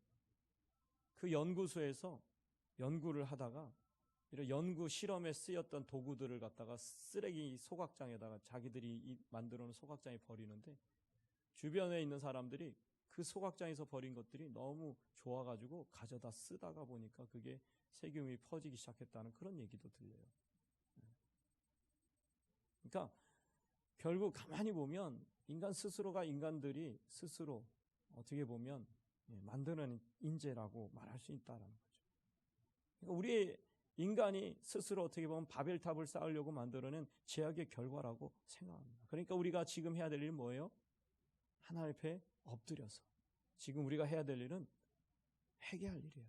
그 연구소에서 연구를 하다가 이런 연구 실험에 쓰였던 도구들을 갖다가 쓰레기 소각장에다가 자기들이 만들어 놓은 소각장에 버리는데 주변에 있는 사람들이 그 소각장에서 버린 것들이 너무 좋아가지고 가져다 쓰다가 보니까 그게 세균이 퍼지기 시작했다는 그런 얘기도 들려요. 그러니까 결국 가만히 보면 인간들이 스스로 어떻게 보면 만드는 인재라고 말할 수 있다는 거죠. 그러니까 우리 인간이 스스로 어떻게 보면 바벨탑을 쌓으려고 만들어낸 죄악의 결과라고 생각합니다. 그러니까 우리가 지금 해야 될 일은 뭐예요? 하나님 앞에 엎드려서 지금 우리가 해야 될 일은 회개할 일이에요.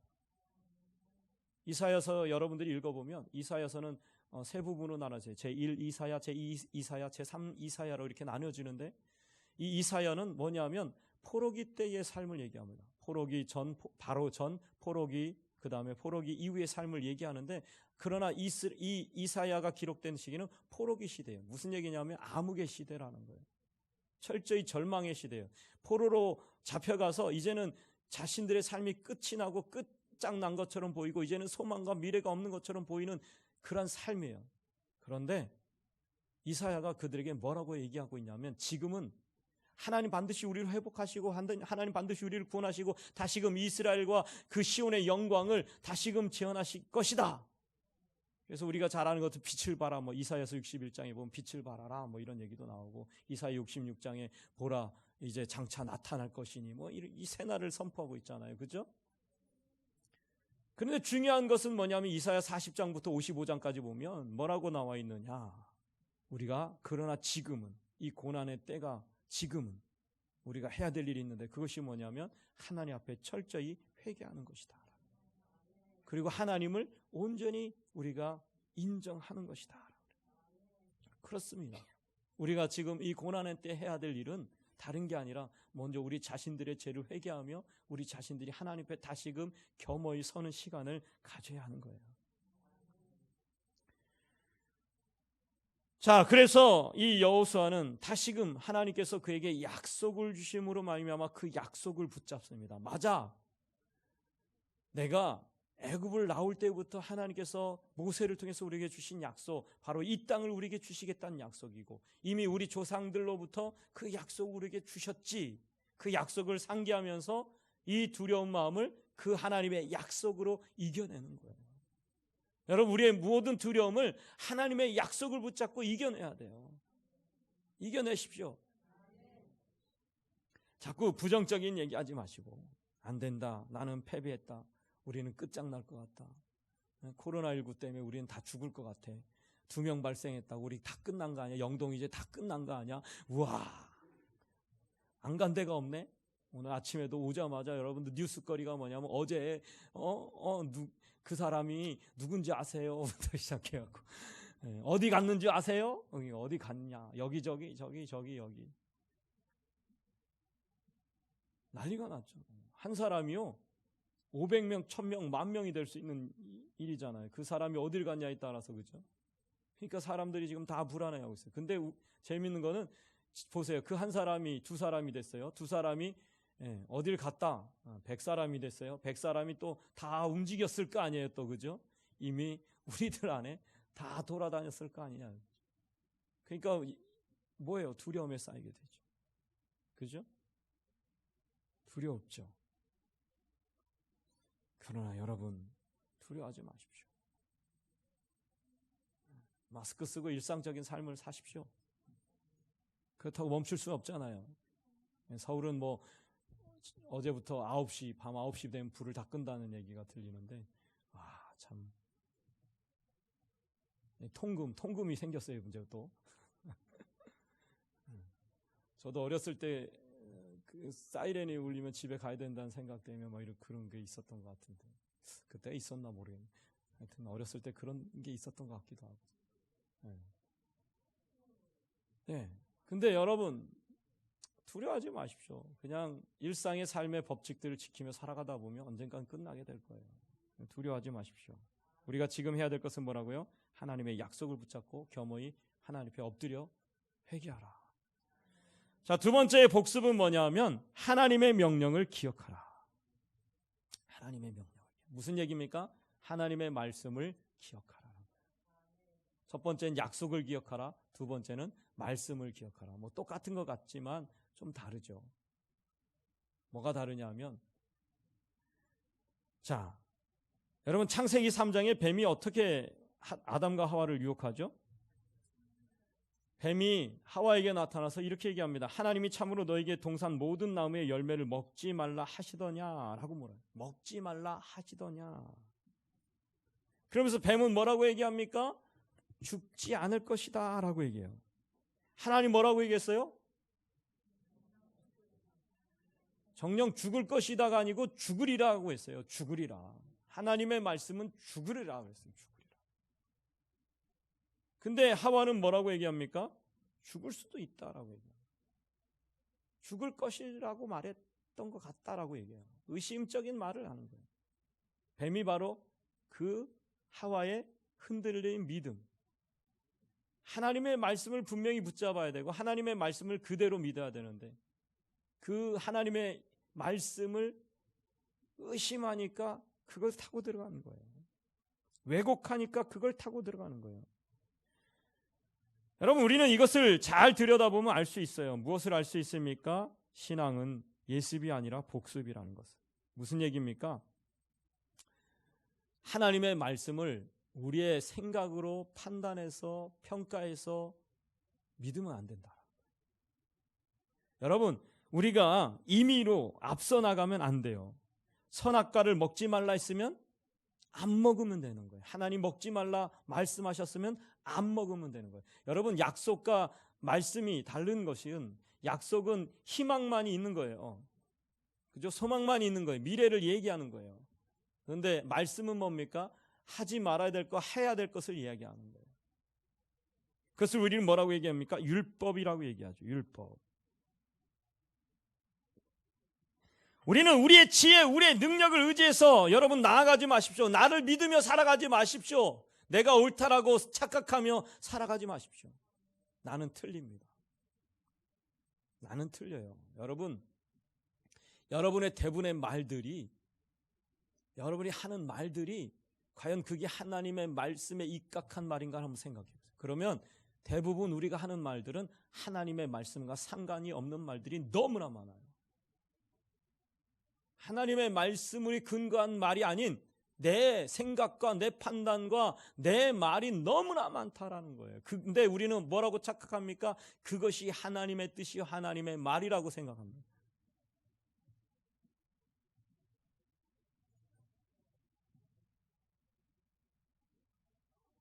이사야서 여러분들이 읽어보면 이사야서는 세 부분으로 나눠져요. 제1 이사야, 제2 이사야, 제3 이사야로 이렇게 나눠지는데 이 이사야는 뭐냐면 포로기 때의 삶을 얘기합니다. 포로기 전, 바로 전, 포로기, 그 다음에 포로기 이후의 삶을 얘기하는데 그러나 이 이사야가 기록된 시기는 포로기 시대예요. 무슨 얘기냐면 암흑의 시대라는 거예요. 철저히 절망의 시대예요. 포로로 잡혀가서 이제는 자신들의 삶이 끝이 나고 끝장난 것처럼 보이고 이제는 소망과 미래가 없는 것처럼 보이는 그런 삶이에요. 그런데 이사야가 그들에게 뭐라고 얘기하고 있냐면 지금은 하나님 반드시 우리를 회복하시고 하나님 반드시 우리를 구원하시고 다시금 이스라엘과 그 시온의 영광을 다시금 재현하실 것이다. 그래서 우리가 잘 아는 것도 빛을 봐라, 이사야서 61장에 보면 빛을 발하라, 이런 얘기도 나오고 이사야 66장에 보라 이제 장차 나타날 것이니 이 새날을 선포하고 있잖아요. 그죠? 그런데 중요한 것은 뭐냐면 이사야 40장부터 55장까지 보면 뭐라고 나와 있느냐. 우리가 그러나 지금은, 이 고난의 때가 지금은 우리가 해야 될 일이 있는데, 그것이 뭐냐면 하나님 앞에 철저히 회개하는 것이다. 그리고 하나님을 온전히 우리가 인정하는 것이다. 그렇습니다. 우리가 지금 이 고난의 때 해야 될 일은 다른 게 아니라 먼저 우리 자신들의 죄를 회개하며 우리 자신들이 하나님 앞에 다시금 겸허히 서는 시간을 가져야 하는 거예요. 자, 그래서 이 여호수아는 다시금 하나님께서 그에게 약속을 주심으로 말미암아 그 약속을 붙잡습니다. 맞아. 내가 애굽을 나올 때부터 하나님께서 모세를 통해서 우리에게 주신 약속, 바로 이 땅을 우리에게 주시겠다는 약속이고, 이미 우리 조상들로부터 그 약속을 우리에게 주셨지. 그 약속을 상기하면서 이 두려운 마음을 그 하나님의 약속으로 이겨내는 거예요. 여러분, 우리의 모든 두려움을 하나님의 약속을 붙잡고 이겨내야 돼요. 이겨내십시오. 자꾸 부정적인 얘기하지 마시고, 안 된다, 나는 패배했다, 우리는 끝장날 것 같다, 코로나19 때문에 우리는 다 죽을 것 같아, 2명 발생했다, 우리 다 끝난 거 아니야, 영동 이제 다 끝난 거 아니야, 우와, 안 간 데가 없네. 오늘 아침에도 오자마자 여러분들 뉴스거리가 뭐냐면 어제 그 사람이 누군지 아세요? 부터 시작해갖고 어디 갔는지 아세요? 어디 갔냐, 여기저기 저기 여기 난리가 났죠. 한 사람이요 500명, 1000명, 10,000명이 될 수 있는 일이잖아요. 그 사람이 어딜 갔냐에 따라서. 그죠? 그러니까 사람들이 지금 다 불안해하고 있어요. 근데 재밌는 거는 보세요. 그 한 사람이 2사람이 됐어요. 2사람이 어딜 갔다 100사람이 됐어요. 100사람이 또 다 움직였을 거 아니에요. 또 그죠? 이미 우리들 안에 다 돌아다녔을 거 아니냐. 그러니까 뭐예요? 두려움에 쌓이게 되죠. 그죠? 두렵죠. 그러나 여러분, 두려워하지 마십시오. 마스크 쓰고 일상적인 삶을 사십시오. 그렇다고 멈출 수는 없잖아요. 서울은 뭐 어제부터 밤 9시 되면 불을 다 끈다는 얘기가 들리는데, 참 통금이 생겼어요. 문제가 또. 저도 어렸을 때 그 사이렌이 울리면 집에 가야 된다는 생각 때문에 막 이런 그런 게 있었던 것 같은데, 그때 있었나 모르겠네. 하여튼 어렸을 때 그런 게 있었던 것 같기도 하고. 네. 근데 여러분, 두려워하지 마십시오. 그냥 일상의 삶의 법칙들을 지키며 살아가다 보면 언젠간 끝나게 될 거예요. 두려워하지 마십시오. 우리가 지금 해야 될 것은 뭐라고요? 하나님의 약속을 붙잡고 겸허히 하나님 앞에 엎드려 회개하라. 자, 두 번째의 복습은 뭐냐면 하나님의 명령을 기억하라. 하나님의 명령. 무슨 얘기입니까? 하나님의 말씀을 기억하라. 첫 번째는 약속을 기억하라. 두 번째는 말씀을 기억하라. 뭐 똑같은 것 같지만 좀 다르죠. 뭐가 다르냐면, 자, 여러분 창세기 3장에 뱀이 어떻게 아담과 하와를 유혹하죠? 뱀이 하와에게 나타나서 이렇게 얘기합니다. 하나님이 참으로 너에게 동산 모든 나무의 열매를 먹지 말라 하시더냐라고 물어요. 먹지 말라 하시더냐. 그러면서 뱀은 뭐라고 얘기합니까? 죽지 않을 것이다 라고 얘기해요. 하나님 뭐라고 얘기했어요? 정녕 죽을 것이다가 아니고 죽으리라고 했어요. 죽으리라. 하나님의 말씀은 죽으리라 그랬어요. 죽으리라. 근데 하와는 뭐라고 얘기합니까? 죽을 수도 있다라고 얘기해요. 죽을 것이라고 말했던 것 같다라고 얘기해요. 의심적인 말을 하는 거예요. 뱀이 바로 그 하와의 흔들린 믿음. 하나님의 말씀을 분명히 붙잡아야 되고 하나님의 말씀을 그대로 믿어야 되는데, 그 하나님의 말씀을 의심하니까 그걸 타고 들어가는 거예요. 왜곡하니까 그걸 타고 들어가는 거예요. 여러분, 우리는 이것을 잘 들여다보면 알 수 있어요. 무엇을 알 수 있습니까? 신앙은 예습이 아니라 복습이라는 것을. 무슨 얘기입니까? 하나님의 말씀을 우리의 생각으로 판단해서 평가해서 믿으면 안 된다. 여러분, 우리가 임의로 앞서 나가면 안 돼요. 선악과를 먹지 말라 했으면 안 먹으면 되는 거예요. 하나님 먹지 말라 말씀하셨으면 안 먹으면 되는 거예요. 여러분, 약속과 말씀이 다른 것은, 약속은 희망만이 있는 거예요. 그죠? 소망만이 있는 거예요. 미래를 얘기하는 거예요. 그런데 말씀은 뭡니까? 하지 말아야 될 거, 해야 될 것을 이야기하는 거예요. 그것을 우리는 뭐라고 얘기합니까? 율법이라고 얘기하죠. 율법. 우리는 우리의 지혜, 우리의 능력을 의지해서 여러분 나아가지 마십시오. 나를 믿으며 살아가지 마십시오. 내가 옳다라고 착각하며 살아가지 마십시오. 나는 틀립니다. 나는 틀려요. 여러분, 여러분의 대부분의 말들이, 여러분이 하는 말들이 과연 그게 하나님의 말씀에 입각한 말인가 한번 생각해 보세요. 그러면 대부분 우리가 하는 말들은 하나님의 말씀과 상관이 없는 말들이 너무나 많아요. 하나님의 말씀을 근거한 말이 아닌 내 생각과 내 판단과 내 말이 너무나 많다라는 거예요. 근데 우리는 뭐라고 착각합니까? 그것이 하나님의 뜻이요 하나님의 말이라고 생각합니다.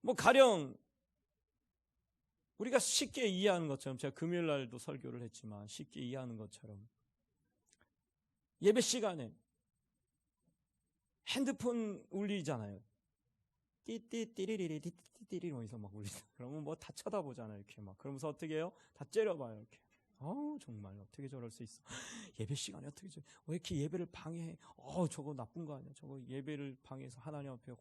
뭐 가령 우리가 쉽게 이해하는 것처럼, 제가 금요일 날도 설교를 했지만 쉽게 이해하는 것처럼, 예배 시간에 핸드폰 울리잖아요. 띠띠띠리리리 띠띠띠리 어디서 막 울리잖아요. 그러면 뭐 다 쳐다보잖아요. 이렇게 막. 그러면서 어떻게 해요? 다 째려봐요. 이렇게. 정말 어떻게 저럴 수 있어? 예배 시간에 어떻게 왜 이렇게 예배를 방해해? 저거 나쁜 거 아니야? 저거 예배를 방해해서 하나님 앞에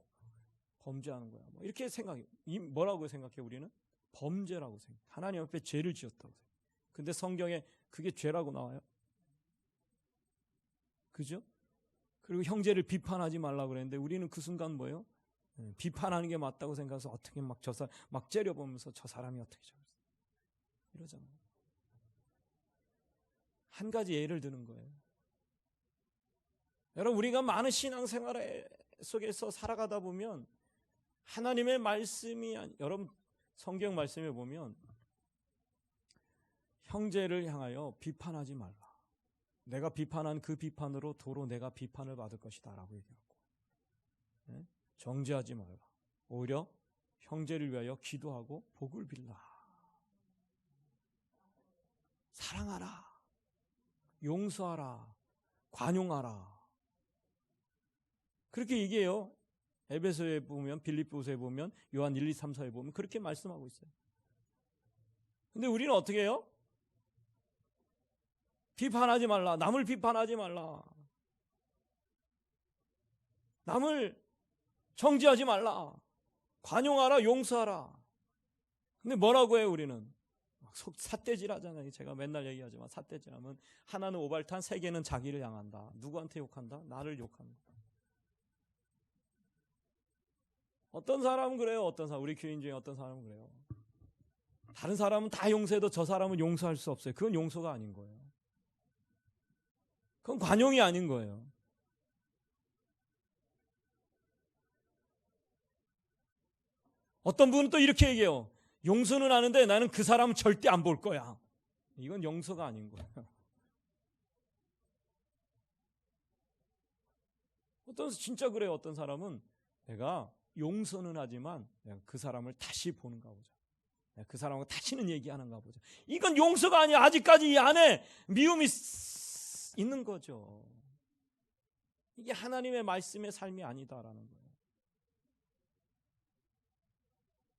범죄하는 거야. 뭐 이렇게 생각해. 뭐라고 생각해 우리는? 범죄라고 생각해. 하나님 앞에 죄를 지었다고 생각해. 근데 성경에 그게 죄라고 나와요? 그죠? 그리고 형제를 비판하지 말라고 그랬는데 우리는 그 순간 뭐예요? 비판하는 게 맞다고 생각해서 어떻게 막 째려보면서 저 사람이 어떻게 저랬어? 이러잖아요. 한 가지 예를 드는 거예요. 여러분, 우리가 많은 신앙생활 속에서 살아가다 보면 하나님의 말씀이, 여러분 성경 말씀에 보면 형제를 향하여 비판하지 말라. 내가 비판한 그 비판으로 도로 내가 비판을 받을 것이다 라고 얘기하고, 정죄하지 말라. 오히려 형제를 위하여 기도하고 복을 빌라. 사랑하라. 용서하라. 관용하라. 그렇게 얘기해요. 에베소에 보면, 빌립보서에 보면, 요한 1, 2, 3, 4에 보면 그렇게 말씀하고 있어요. 근데 우리는 어떻게 해요? 비판하지 말라. 남을 비판하지 말라. 남을 정죄하지 말라. 관용하라. 용서하라. 근데 뭐라고 해요 우리는? 삿대질 하잖아요. 제가 맨날 얘기하지만 삿대질하면 하나는 오발탄, 세 개는 자기를 향한다. 누구한테 욕한다? 나를 욕한다. 어떤 사람은 그래요. 어떤 사람, 우리 교인 중에 어떤 사람은 그래요. 다른 사람은 다 용서해도 저 사람은 용서할 수 없어요. 그건 용서가 아닌 거예요. 그건 관용이 아닌 거예요. 어떤 분은 또 이렇게 얘기해요. 용서는 하는데 나는 그 사람은 절대 안 볼 거야. 이건 용서가 아닌 거예요. 진짜 그래요. 어떤 사람은 내가 용서는 하지만 내가 그 사람을 다시 보는가 보자. 내가 그 사람하고 다시는 얘기하는가 보자. 이건 용서가 아니야. 아직까지 이 안에 미움이 있는 거죠. 이게 하나님의 말씀의 삶이 아니다라는 거예요.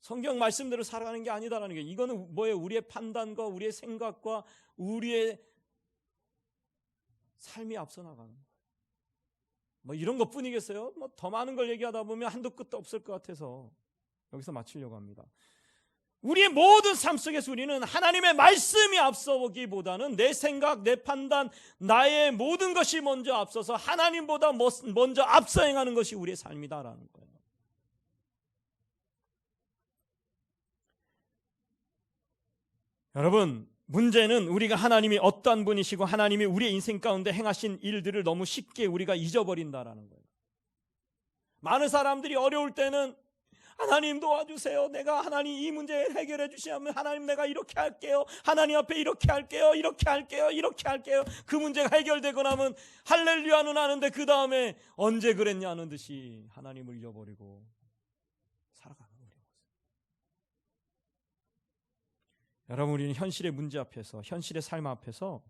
성경 말씀대로 살아가는 게 아니다라는 게, 이거는 뭐예요? 우리의 판단과 우리의 생각과 우리의 삶이 앞서 나가는 거예요. 뭐 이런 것 뿐이겠어요? 뭐 더 많은 걸 얘기하다 보면 한도 끝도 없을 것 같아서 여기서 마치려고 합니다. 우리의 모든 삶 속에서 우리는 하나님의 말씀이 앞서보기보다는 내 생각, 내 판단, 나의 모든 것이 먼저 앞서서 하나님보다 먼저 앞서 행하는 것이 우리의 삶이다라는 거예요. 여러분, 문제는 우리가 하나님이 어떠한 분이시고 하나님이 우리의 인생 가운데 행하신 일들을 너무 쉽게 우리가 잊어버린다라는 거예요. 많은 사람들이 어려울 때는 하나님 도와주세요. 내가 하나님 이 문제 해결해 주시면 하나님 내가 이렇게 할게요. 하나님 앞에 이렇게 할게요. 이렇게 할게요. 이렇게 할게요. 그 문제가 해결되고 나면 할렐루야는 하는데 그 다음에 언제 그랬냐는 듯이 하나님을 잊어버리고 살아가는 우리 모습. 여러분, 우리는 현실의 문제 앞에서, 현실의 삶 앞에서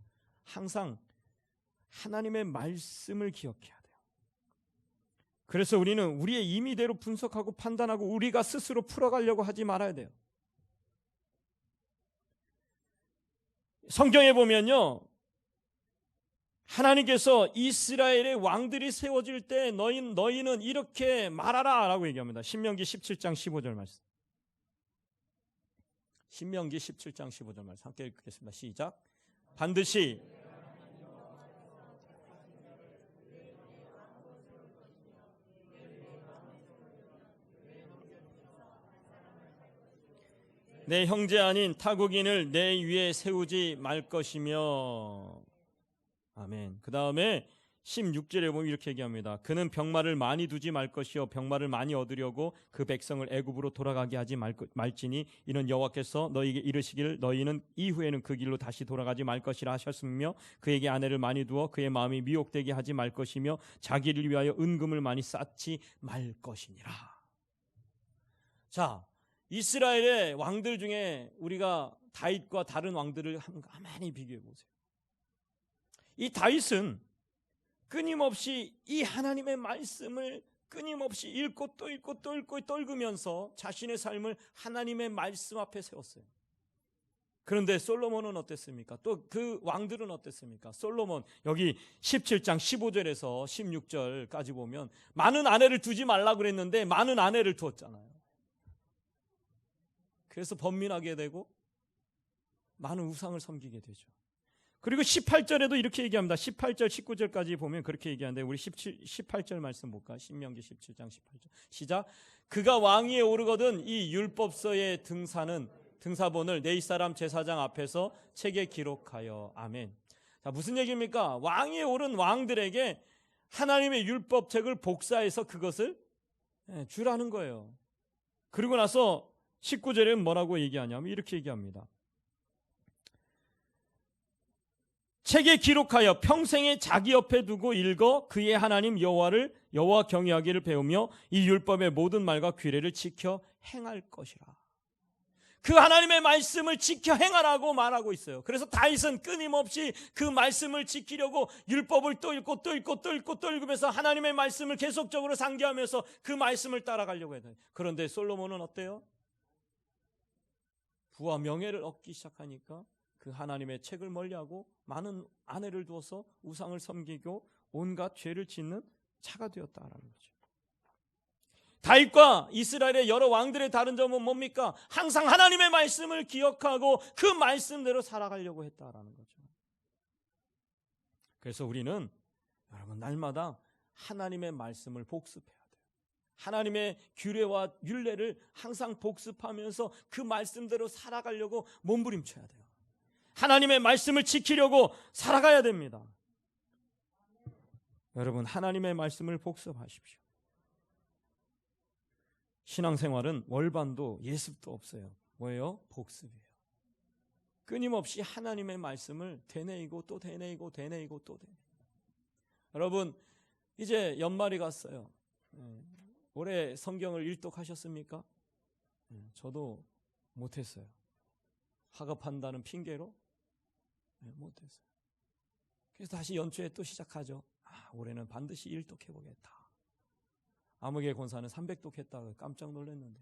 항상 하나님의 말씀을 기억해야 돼요. 그래서 우리는 우리의 임의대로 분석하고 판단하고 우리가 스스로 풀어가려고 하지 말아야 돼요. 성경에 보면요, 하나님께서 이스라엘의 왕들이 세워질 때 너희는 이렇게 말하라 라고 얘기합니다. 신명기 17장 15절 말씀. 신명기 17장 15절 말씀 함께 읽겠습니다. 시작. 반드시 내 형제 아닌 타국인을 내 위에 세우지 말 것이며. 아멘. 그 다음에 16절에 보면 이렇게 얘기합니다. 그는 병마를 많이 두지 말 것이요 병마를 많이 얻으려고 그 백성을 애굽으로 돌아가게 하지 말지니 이는 여호와께서 너희에게 이르시기를 너희는 이후에는 그 길로 다시 돌아가지 말 것이라 하셨으며 그에게 아내를 많이 두어 그의 마음이 미혹되게 하지 말 것이며 자기를 위하여 은금을 많이 쌓지 말 것이니라. 자, 이스라엘의 왕들 중에 우리가 다윗과 다른 왕들을 한번 가만히 비교해 보세요. 이 다윗은 끊임없이 이 하나님의 말씀을 끊임없이 읽고 또 읽고 또 읽고 또 읽으면서 자신의 삶을 하나님의 말씀 앞에 세웠어요. 그런데 솔로몬은 어땠습니까? 또 그 왕들은 어땠습니까? 솔로몬 여기 17장 15절에서 16절까지 보면 많은 아내를 두지 말라 그랬는데 많은 아내를 두었잖아요. 그래서 번민하게 되고 많은 우상을 섬기게 되죠. 그리고 18절에도 이렇게 얘기합니다. 18절 19절까지 보면 그렇게 얘기하는데 우리 18절 말씀 볼까? 신명기 17장 18절 시작. 그가 왕위에 오르거든 이 율법서의 등사본을 내 이사람 제사장 앞에서 책에 기록하여. 아멘. 자, 무슨 얘기입니까? 왕위에 오른 왕들에게 하나님의 율법책을 복사해서 그것을 주라는 거예요. 그리고 나서 19절에는 뭐라고 얘기하냐면 이렇게 얘기합니다. 책에 기록하여 평생에 자기 옆에 두고 읽어 그의 하나님 여호와 경외하기를 배우며 이 율법의 모든 말과 규례를 지켜 행할 것이라. 그 하나님의 말씀을 지켜 행하라고 말하고 있어요. 그래서 다윗은 끊임없이 그 말씀을 지키려고 율법을 또 읽고 또 읽고 또 읽고 또 읽으면서 하나님의 말씀을 계속적으로 상기하면서 그 말씀을 따라가려고 해요. 그런데 솔로몬은 어때요? 부와 명예를 얻기 시작하니까 그 하나님의 책을 멀리하고 많은 아내를 두어서 우상을 섬기고 온갖 죄를 짓는 자가 되었다라는 거죠. 다윗과 이스라엘의 여러 왕들의 다른 점은 뭡니까? 항상 하나님의 말씀을 기억하고 그 말씀대로 살아가려고 했다라는 거죠. 그래서 우리는 여러분 날마다 하나님의 말씀을 복습해야 돼요. 하나님의 규례와 율례를 항상 복습하면서 그 말씀대로 살아가려고 몸부림쳐야 돼요. 하나님의 말씀을 지키려고 살아가야 됩니다. 여러분 하나님의 말씀을 복습하십시오. 신앙생활은 월반도 예습도 없어요. 뭐예요? 복습이에요. 끊임없이 하나님의 말씀을 되뇌이고 또 되뇌이고 되뇌이고 또 되뇌이고. 여러분 이제 연말이 갔어요. 올해 성경을 일독하셨습니까? 저도 못했어요. 학업한다는 핑계로 못했어요. 그래서 다시 연초에 또 시작하죠. 올해는 반드시 일독해보겠다. 아무개 권사는 300독 했다고 깜짝 놀랐는데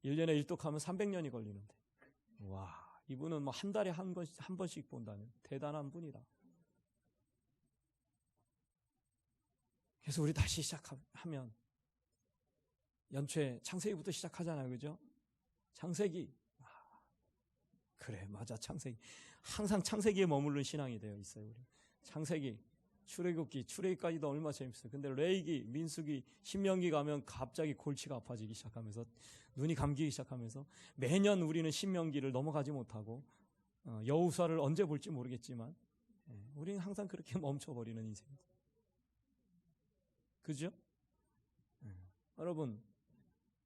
1년에 일독하면 300년이 걸리는데 와, 이분은 뭐 한 달에 한 번씩 본다는 대단한 분이다. 그래서 우리 다시 시작하면 연초에 창세기부터 시작하잖아요. 그죠? 창세기. 그래, 맞아. 창세기. 항상 창세기에 머무르는 신앙이 되어 있어요. 우리. 창세기, 출애굽기, 출애굽까지도 얼마나 재밌어요. 근데 레위기, 민수기, 신명기 가면 갑자기 골치가 아파지기 시작하면서 눈이 감기기 시작하면서 매년 우리는 신명기를 넘어가지 못하고 여호수아를 언제 볼지 모르겠지만 우리는 항상 그렇게 멈춰버리는 인생입니다. 그죠? 여러분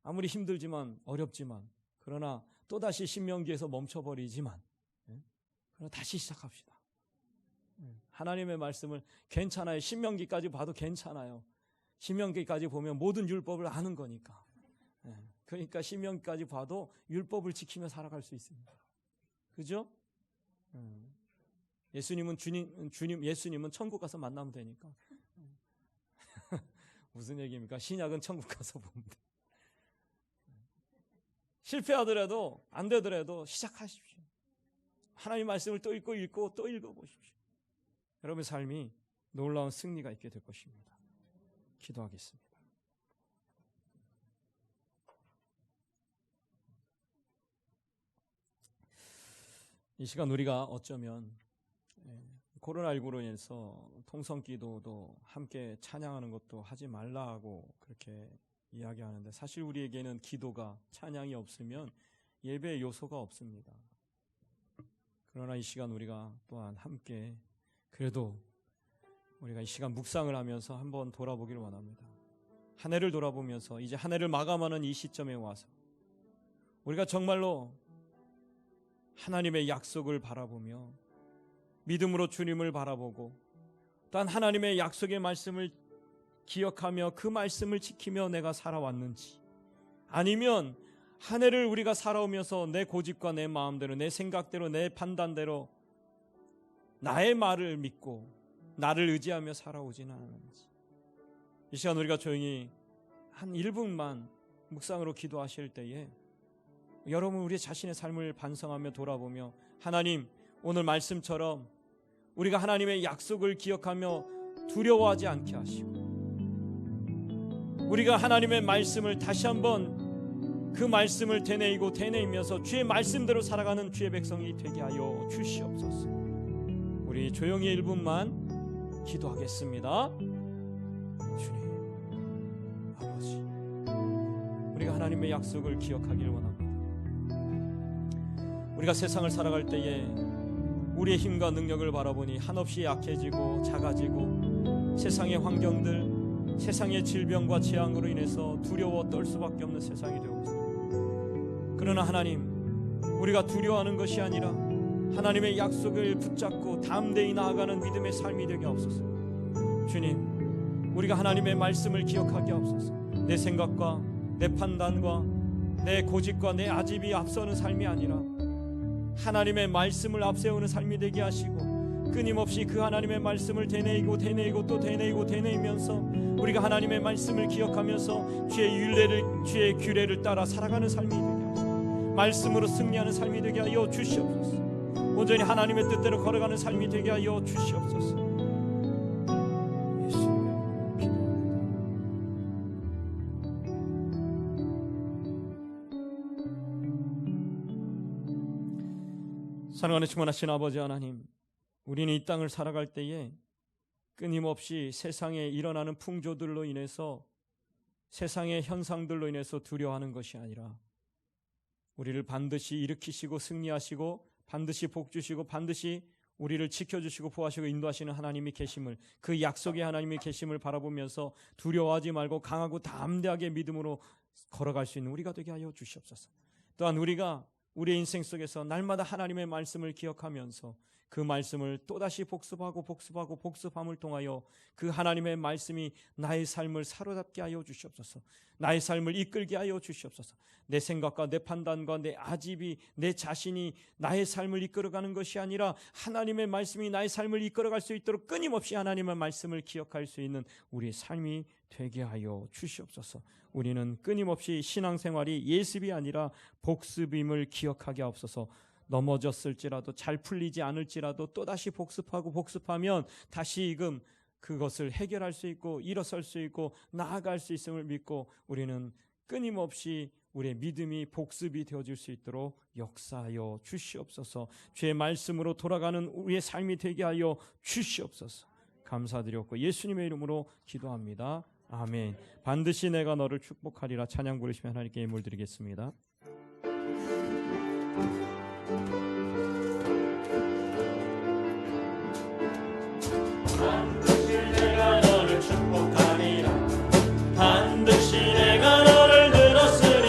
아무리 힘들지만 어렵지만 그러나 또다시 신명기에서 멈춰버리지만 그러나 다시 시작합시다. 하나님의 말씀을 괜찮아요. 신명기까지 봐도 괜찮아요. 신명기까지 보면 모든 율법을 아는 거니까. 그러니까 신명기까지 봐도 율법을 지키며 살아갈 수 있습니다. 그죠? 예수님은 예수님은 천국 가서 만나면 되니까. 무슨 얘기입니까? 신약은 천국 가서 보면 돼. 실패하더라도 안 되더라도 시작하십시오. 하나님 말씀을 또 읽고 또 읽어보십시오. 여러분의 삶이 놀라운 승리가 있게 될 것입니다. 기도하겠습니다. 이 시간 우리가 어쩌면 코로나19로 인해서 통성기도도 함께 찬양하는 것도 하지 말라고 그렇게 이야기하는데 사실 우리에게는 기도가 찬양이 없으면 예배의 요소가 없습니다. 그러나 이 시간 우리가 또한 함께 그래도 우리가 이 시간 묵상을 하면서 한번 돌아보기를 원합니다. 한 해를 돌아보면서 이제 한 해를 마감하는 이 시점에 와서 우리가 정말로 하나님의 약속을 바라보며 믿음으로 주님을 바라보고 또한 하나님의 약속의 말씀을 기억하며 그 말씀을 지키며 내가 살아왔는지, 아니면 한 해를 우리가 살아오면서 내 고집과 내 마음대로, 내 생각대로, 내 판단대로 나의 말을 믿고 나를 의지하며 살아오지는 않았는지, 이 시간 우리가 조용히 한 1분만 묵상으로 기도하실 때에 여러분 우리 자신의 삶을 반성하며 돌아보며 하나님, 오늘 말씀처럼 우리가 하나님의 약속을 기억하며 두려워하지 않게 하시고 우리가 하나님의 말씀을 다시 한번 그 말씀을 되뇌이면서 주의 말씀대로 살아가는 주의 백성이 되게 하여 주시옵소서. 우리 조용히 1분만 기도하겠습니다. 주님 아버지, 우리가 하나님의 약속을 기억하기를 원합니다. 우리가 세상을 살아갈 때에 우리의 힘과 능력을 바라보니 한없이 약해지고 작아지고 세상의 환경들, 세상의 질병과 재앙으로 인해서 두려워 떨 수밖에 없는 세상이 되고 있습니다. 그러나 하나님, 우리가 두려워하는 것이 아니라 하나님의 약속을 붙잡고 담대히 나아가는 믿음의 삶이 되게 하옵소서. 주님, 우리가 하나님의 말씀을 기억하게 하옵소서. 내 생각과 내 판단과 내 고집과 내 아집이 앞서는 삶이 아니라 하나님의 말씀을 앞세우는 삶이 되게 하시고 끊임없이 그 하나님의 말씀을 되뇌이고 또 되뇌이면서 우리가 하나님의 말씀을 기억하면서 주의 규례를 따라 살아가는 삶이 되게 하시고 말씀으로 승리하는 삶이 되게 하여 주시옵소서. 온전히 하나님의 뜻대로 걸어가는 삶이 되게 하여 주시옵소서. 예수님의 기도합니다. 사랑하는 충만하신 아버지 하나님, 우리는 이 땅을 살아갈 때에 끊임없이 세상에 일어나는 풍조들로 인해서, 세상의 현상들로 인해서 두려워하는 것이 아니라 우리를 반드시 일으키시고 승리하시고 반드시 복주시고 반드시 우리를 지켜주시고 보호하시고 인도하시는 하나님이 계심을, 그 약속의 하나님이 계심을 바라보면서 두려워하지 말고 강하고 담대하게 믿음으로 걸어갈 수 있는 우리가 되게 하여 주시옵소서. 또한 우리가 우리의 인생 속에서 날마다 하나님의 말씀을 기억하면서 그 말씀을 또다시 복습함을 통하여 그 하나님의 말씀이 나의 삶을 사로잡게 하여 주시옵소서. 나의 삶을 이끌게 하여 주시옵소서. 내 생각과 내 판단과 내 아집이, 내 자신이 나의 삶을 이끌어가는 것이 아니라 하나님의 말씀이 나의 삶을 이끌어갈 수 있도록 끊임없이 하나님의 말씀을 기억할 수 있는 우리의 삶이 되게 하여 주시옵소서. 우리는 끊임없이 신앙생활이 예습이 아니라 복습임을 기억하게 하옵소서. 넘어졌을지라도 잘 풀리지 않을지라도 또다시 복습하면 다시금 그것을 해결할 수 있고 일어설 수 있고 나아갈 수 있음을 믿고 우리는 끊임없이 우리의 믿음이 복습이 되어질 수 있도록 역사하여 주시옵소서. 주의 말씀으로 돌아가는 우리의 삶이 되게 하여 주시옵소서. 감사드렸고 예수님의 이름으로 기도합니다. 아멘. 반드시 내가 너를 축복하리라 찬양 부르시며 하나님께 예물 드리겠습니다. 반드시 내가 너를 축복하리라. 반드시 내가 너를 들었으리.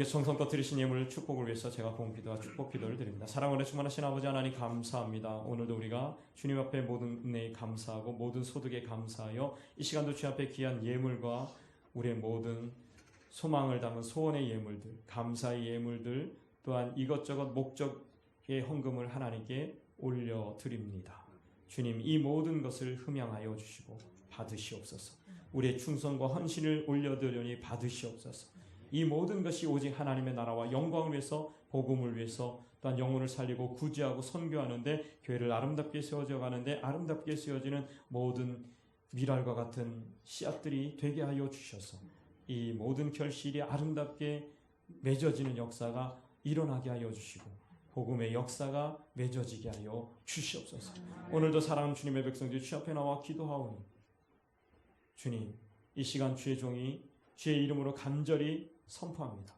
하나님께서 정성껏 드리신 예물 축복을 위해서 제가 봉기도와 축복 기도를 드립니다. 사랑으로 충만하신 아버지 하나님 감사합니다. 오늘도 우리가 주님 앞에 모든 은혜에 감사하고 모든 소득에 감사하여 이 시간도 주님 앞에 귀한 예물과 우리의 모든 소망을 담은 소원의 예물들, 감사의 예물들, 또한 이것저것 목적의 헌금을 하나님께 올려드립니다. 주님, 이 모든 것을 흠양하여 주시고 받으시옵소서. 우리의 충성과 헌신을 올려드리니 받으시옵소서. 이 모든 것이 오직 하나님의 나라와 영광을 위해서, 복음을 위해서, 또한 영혼을 살리고 구제하고 선교하는데, 교회를 아름답게 세워져 가는데 아름답게 세워지는 모든 미랄과 같은 씨앗들이 되게 하여 주셔서 이 모든 결실이 아름답게 맺어지는 역사가 일어나게 하여 주시고 복음의 역사가 맺어지게 하여 주시옵소서. 오늘도 사랑하는 주님의 백성들 주 앞에 나와 기도하오니 주님, 이 시간 주의 종이 주의 이름으로 간절히 선포합니다.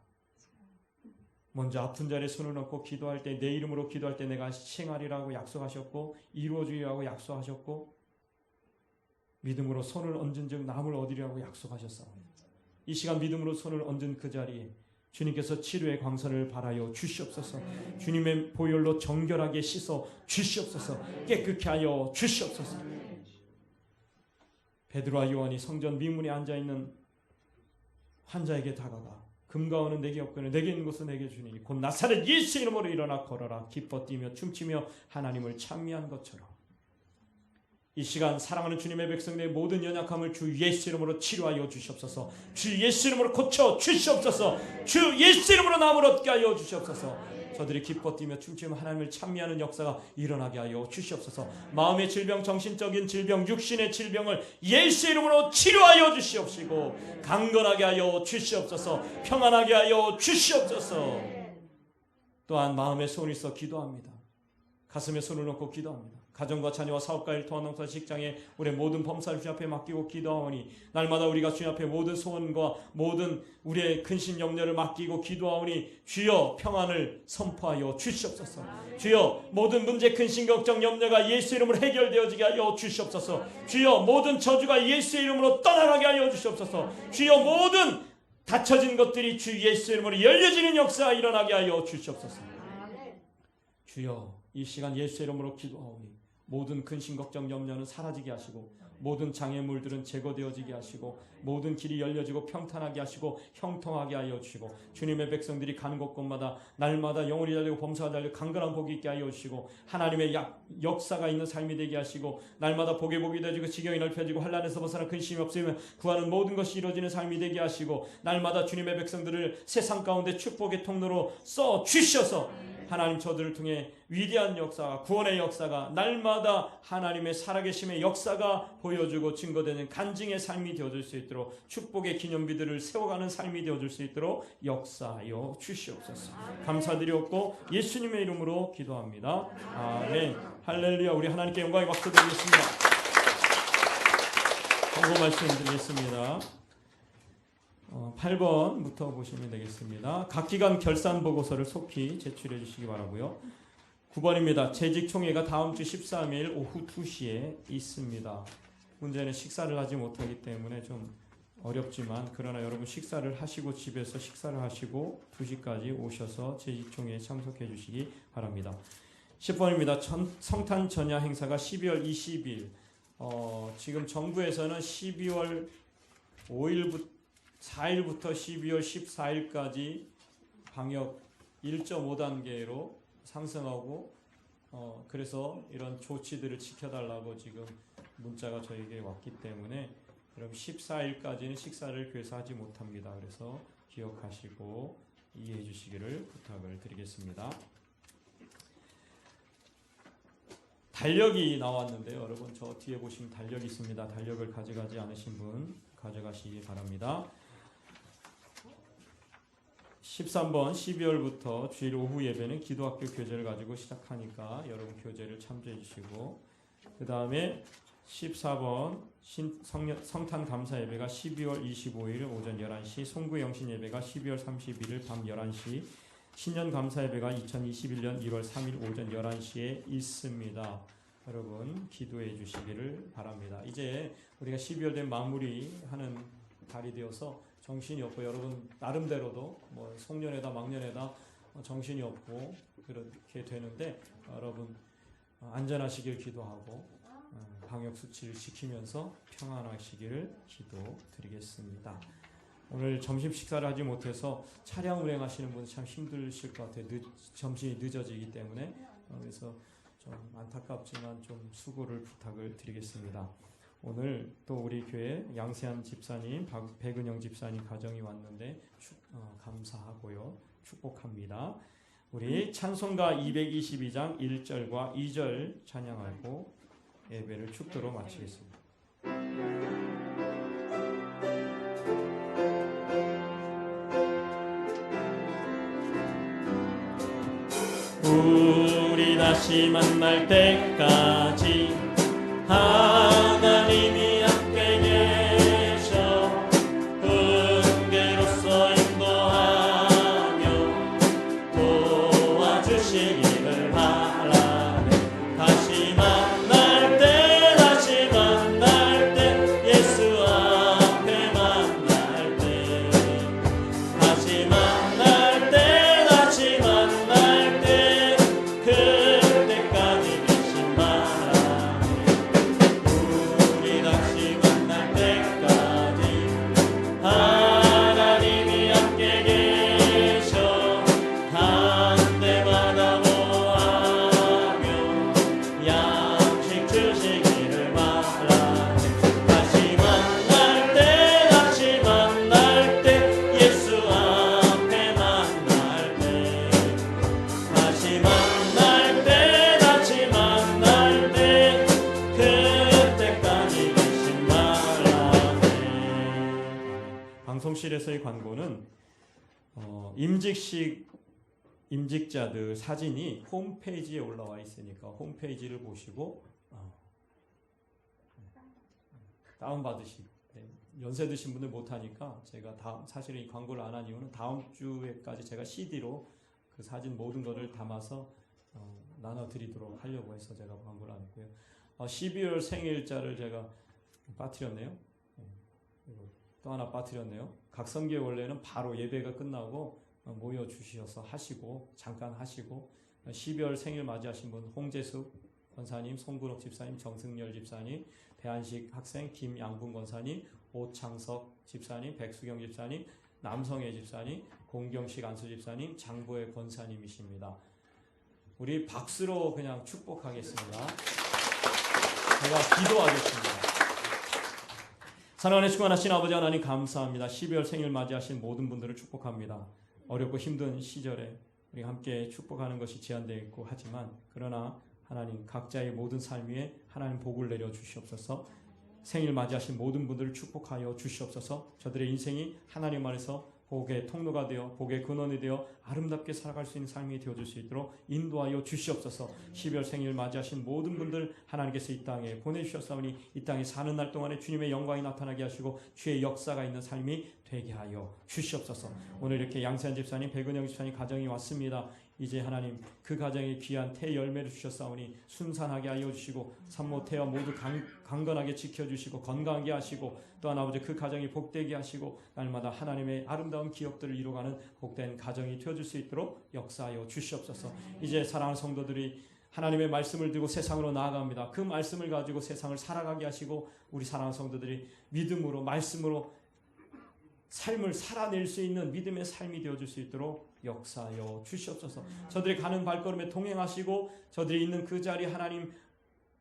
먼저 아픈 자리에 손을 얹고 기도할 때, 내 이름으로 기도할 때 내가 시행하리라고 약속하셨고 이루어주리라고 약속하셨고 믿음으로 손을 얹은 즉 남을 얻으리라고 약속하셨사오니 이 시간 믿음으로 손을 얹은 그 자리에 주님께서 치료의 광선을 발하여 주시옵소서. 주님의 보혈로 정결하게 씻어 주시옵소서. 깨끗게 하여 주시옵소서. 베드로와 요한이 성전 미문에 앉아있는 환자에게 다가가 금과 은은 내게 없거늘 내게 있는 것은 내게 주니 곧 나사렛 예수 이름으로 일어나 걸어라. 기뻐 뛰며 춤추며 하나님을 찬미한 것처럼 이 시간 사랑하는 주님의 백성들의 모든 연약함을 주 예수 이름으로 치료하여 주시옵소서. 주 예수 이름으로 고쳐 주시옵소서. 주 예수 이름으로 남을 얻게 하여 주시옵소서. 저들이 기뻐 뛰며 춤추며 하나님을 찬미하는 역사가 일어나게 하여 주시옵소서. 마음의 질병, 정신적인 질병, 육신의 질병을 예수 이름으로 치료하여 주시옵시고 강건하게 하여 주시옵소서. 평안하게 하여 주시옵소서. 또한 마음에 손이 있어 기도합니다. 가슴에 손을 놓고 기도합니다. 가정과 자녀와 사업과 일, 토한 농사, 직장에 우리의 모든 범사를 주 앞에 맡기고 기도하오니 날마다 우리가 주 앞에 모든 소원과 모든 우리의 근심 염려를 맡기고 기도하오니 주여 평안을 선포하여 주시옵소서. 주여 모든 문제, 근심, 걱정, 염려가 예수 이름으로 해결되어지게 하여 주시옵소서. 주여 모든 저주가 예수 이름으로 떠나가게 하여 주시옵소서. 주여 모든 닫혀진 것들이 주 예수 이름으로 열려지는 역사가 일어나게 하여 주시옵소서. 주여 이 시간 예수 이름으로 기도하오니 모든 근심 걱정 염려는 사라지게 하시고 모든 장애물들은 제거되어지게 하시고 모든 길이 열려지고 평탄하게 하시고 형통하게 하여 주시고 주님의 백성들이 가는 곳곳마다 날마다 영혼이 달리고 범사가 달리고 강건한 복이 있게 하여 주시고 하나님의 역사가 있는 삶이 되게 하시고 날마다 복이 되어지고 지경이 넓혀지고 환난에서 벗어나 근심이 없으며 구하는 모든 것이 이루어지는 삶이 되게 하시고 날마다 주님의 백성들을 세상 가운데 축복의 통로로 써 주셔서 하나님 저들을 통해 위대한 역사가 구원의 역사가 날마다 하나님의 살아계심의 역사가 보여주고 증거되는 간증의 삶이 되어줄 수 있도록 축복의 기념비들을 세워가는 삶이 되어줄 수 있도록 역사하여 주시옵소서. 감사드리옵고 예수님의 이름으로 기도합니다. 아멘. 할렐루야. 우리 하나님께 영광의 박수 드리겠습니다. 경고 말씀 드리겠습니다. 8번부터 보시면 되겠습니다. 각 기관 결산 보고서를 속히 제출해 주시기 바라고요. 9번입니다. 재직총회가 다음 주 13일 오후 2시에 있습니다. 문제는 식사를 하지 못하기 때문에 좀 어렵지만 그러나 여러분 식사를 하시고 집에서 식사를 하시고 2시까지 오셔서 재직총회에 참석해 주시기 바랍니다. 10번입니다. 성탄 전야 행사가 12월 20일 지금 정부에서는 12월 4일부터 12월 14일까지 방역 1.5단계로 상승하고 그래서 이런 조치들을 지켜달라고 지금 문자가 저에게 왔기 때문에 그럼 14일까지는 식사를 교회에서 하지 못합니다. 그래서 기억하시고 이해해 주시기를 부탁을 드리겠습니다. 달력이 나왔는데요. 여러분 저 뒤에 보시면 달력이 있습니다. 달력을 가져가지 않으신 분 가져가시기 바랍니다. 13번 12월부터 주일 오후 예배는 기도학교 교재를 가지고 시작하니까 여러분 교재를 참조해 주시고 그 다음에 14번 성탄 감사 예배가 12월 25일 오전 11시 송구 영신 예배가 12월 31일 밤 11시 신년 감사 예배가 2021년 1월 3일 오전 11시에 있습니다. 여러분 기도해 주시기를 바랍니다. 이제 우리가 12월 된 마무리하는 달이 되어서 정신이 없고 여러분 나름대로도 뭐 송년회다 막년회다 정신이 없고 그렇게 되는데 여러분 안전하시길 기도하고 방역 수치를 지키면서 평안하시기를 기도드리겠습니다. 오늘 점심 식사를 하지 못해서 차량 운행하시는 분은 참 힘드실 것 같아요. 점심이 늦어지기 때문에 그래서 좀 안타깝지만 좀 수고를 부탁을 드리겠습니다. 오늘 또 우리 교회 양세한 집사님, 백은영 집사님 가정이 왔는데 감사하고요. 축복합니다. 우리 찬송가 222장 1절과 2절 찬양하고 예배를 축도로 마치겠습니다. 우리 다시 만날 때까지 하나님이 함께 계셔 은혜로서 인도하며 도와주시기를 바라네. 다시 만날 때 예수 앞에 만날 때 다시 만날 때 그때까지 계신 바라네. 우리 다시 만날 때까지 하나님이 함께 계셔 한 때마다 모아며 양식 주시기를 바라네. 다시 만날 때 예수 앞에 만날 때 다시 만날 때 그때까지 계신 바라네. 방송실에서의 광고는 임직자들 사진이 홈페이지에 올라와 있으니까 홈페이지를 보시고 다운받으시고 연세 드신 분들 못하니까 제가 사실은 이 광고를 안 한 이유는 다음 주에까지 제가 CD로 그 사진 모든 것을 담아서 나눠드리도록 하려고 해서 제가 광고를 안 했고요. 12월 생일자를 제가 빠뜨렸네요. 또 하나 빠뜨렸네요. 각성기에 원래는 바로 예배가 끝나고 모여주셔서 하시고 잠깐 하시고 12월 생일 맞이하신 분 홍재숙 권사님, 송근옥 집사님, 정승열 집사님, 배한식 학생, 김양분 권사님, 오창석 집사님, 백수경 집사님, 남성애 집사님, 공경식 안수 집사님, 장보혜 권사님이십니다. 우리 박수로 그냥 축복하겠습니다. 제가 기도하겠습니다. 사랑하는 축원하신 아버지 하나님 감사합니다. 12월 생일 맞이하신 모든 분들을 축복합니다. 어렵고 힘든 시절에 우리 함께 축복하는 것이 제한되어 있고 하지만 그러나 하나님 각자의 모든 삶 위에 하나님 복을 내려 주시옵소서. 생일 맞이하신 모든 분들을 축복하여 주시옵소서. 저들의 인생이 하나님 안에서 복의 통로가 되어 복의 근원이 되어 아름답게 살아갈 수 있는 삶이 되어줄 수 있도록 인도하여 주시옵소서. 12월 생일 맞이하신 모든 분들 하나님께서 이 땅에 보내주셨사오니 이 땅에 사는 날 동안에 주님의 영광이 나타나게 하시고 주의 역사가 있는 삶이 되게 하여 주시옵소서. 오늘 이렇게 양세한 집사님, 백은영 집사님 가정이 왔습니다. 이제 하나님 그 가정에 귀한 태 열매를 주셨사오니 순산하게 하여 주시고 산모 태와 모두 강건하게 지켜주시고 건강하게 하시고 또한 아버지 그 가정이 복되게 하시고 날마다 하나님의 아름다운 기업들을 이루어가는 복된 가정이 되어줄 수 있도록 역사하여 주시옵소서. 이제 사랑하는 성도들이 하나님의 말씀을 들고 세상으로 나아갑니다. 그 말씀을 가지고 세상을 살아가게 하시고 우리 사랑하는 성도들이 믿음으로 말씀으로 삶을 살아낼 수 있는 믿음의 삶이 되어줄 수 있도록 역사하여 주시옵소서. 저들이 가는 발걸음에 동행하시고 저들이 있는 그 자리 하나님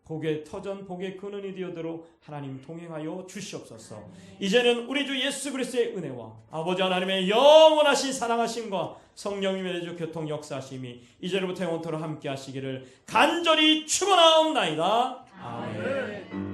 복의 터전 복의 근원이 되어도록 하나님 동행하여 주시옵소서. 이제는 우리 주 예수 그리스도의 은혜와 아버지 하나님의 영원하신 사랑하심과 성령님의 내주 교통 역사하심이 이제로부터 영원토록 함께 하시기를 간절히 축원하옵나이다. 아멘.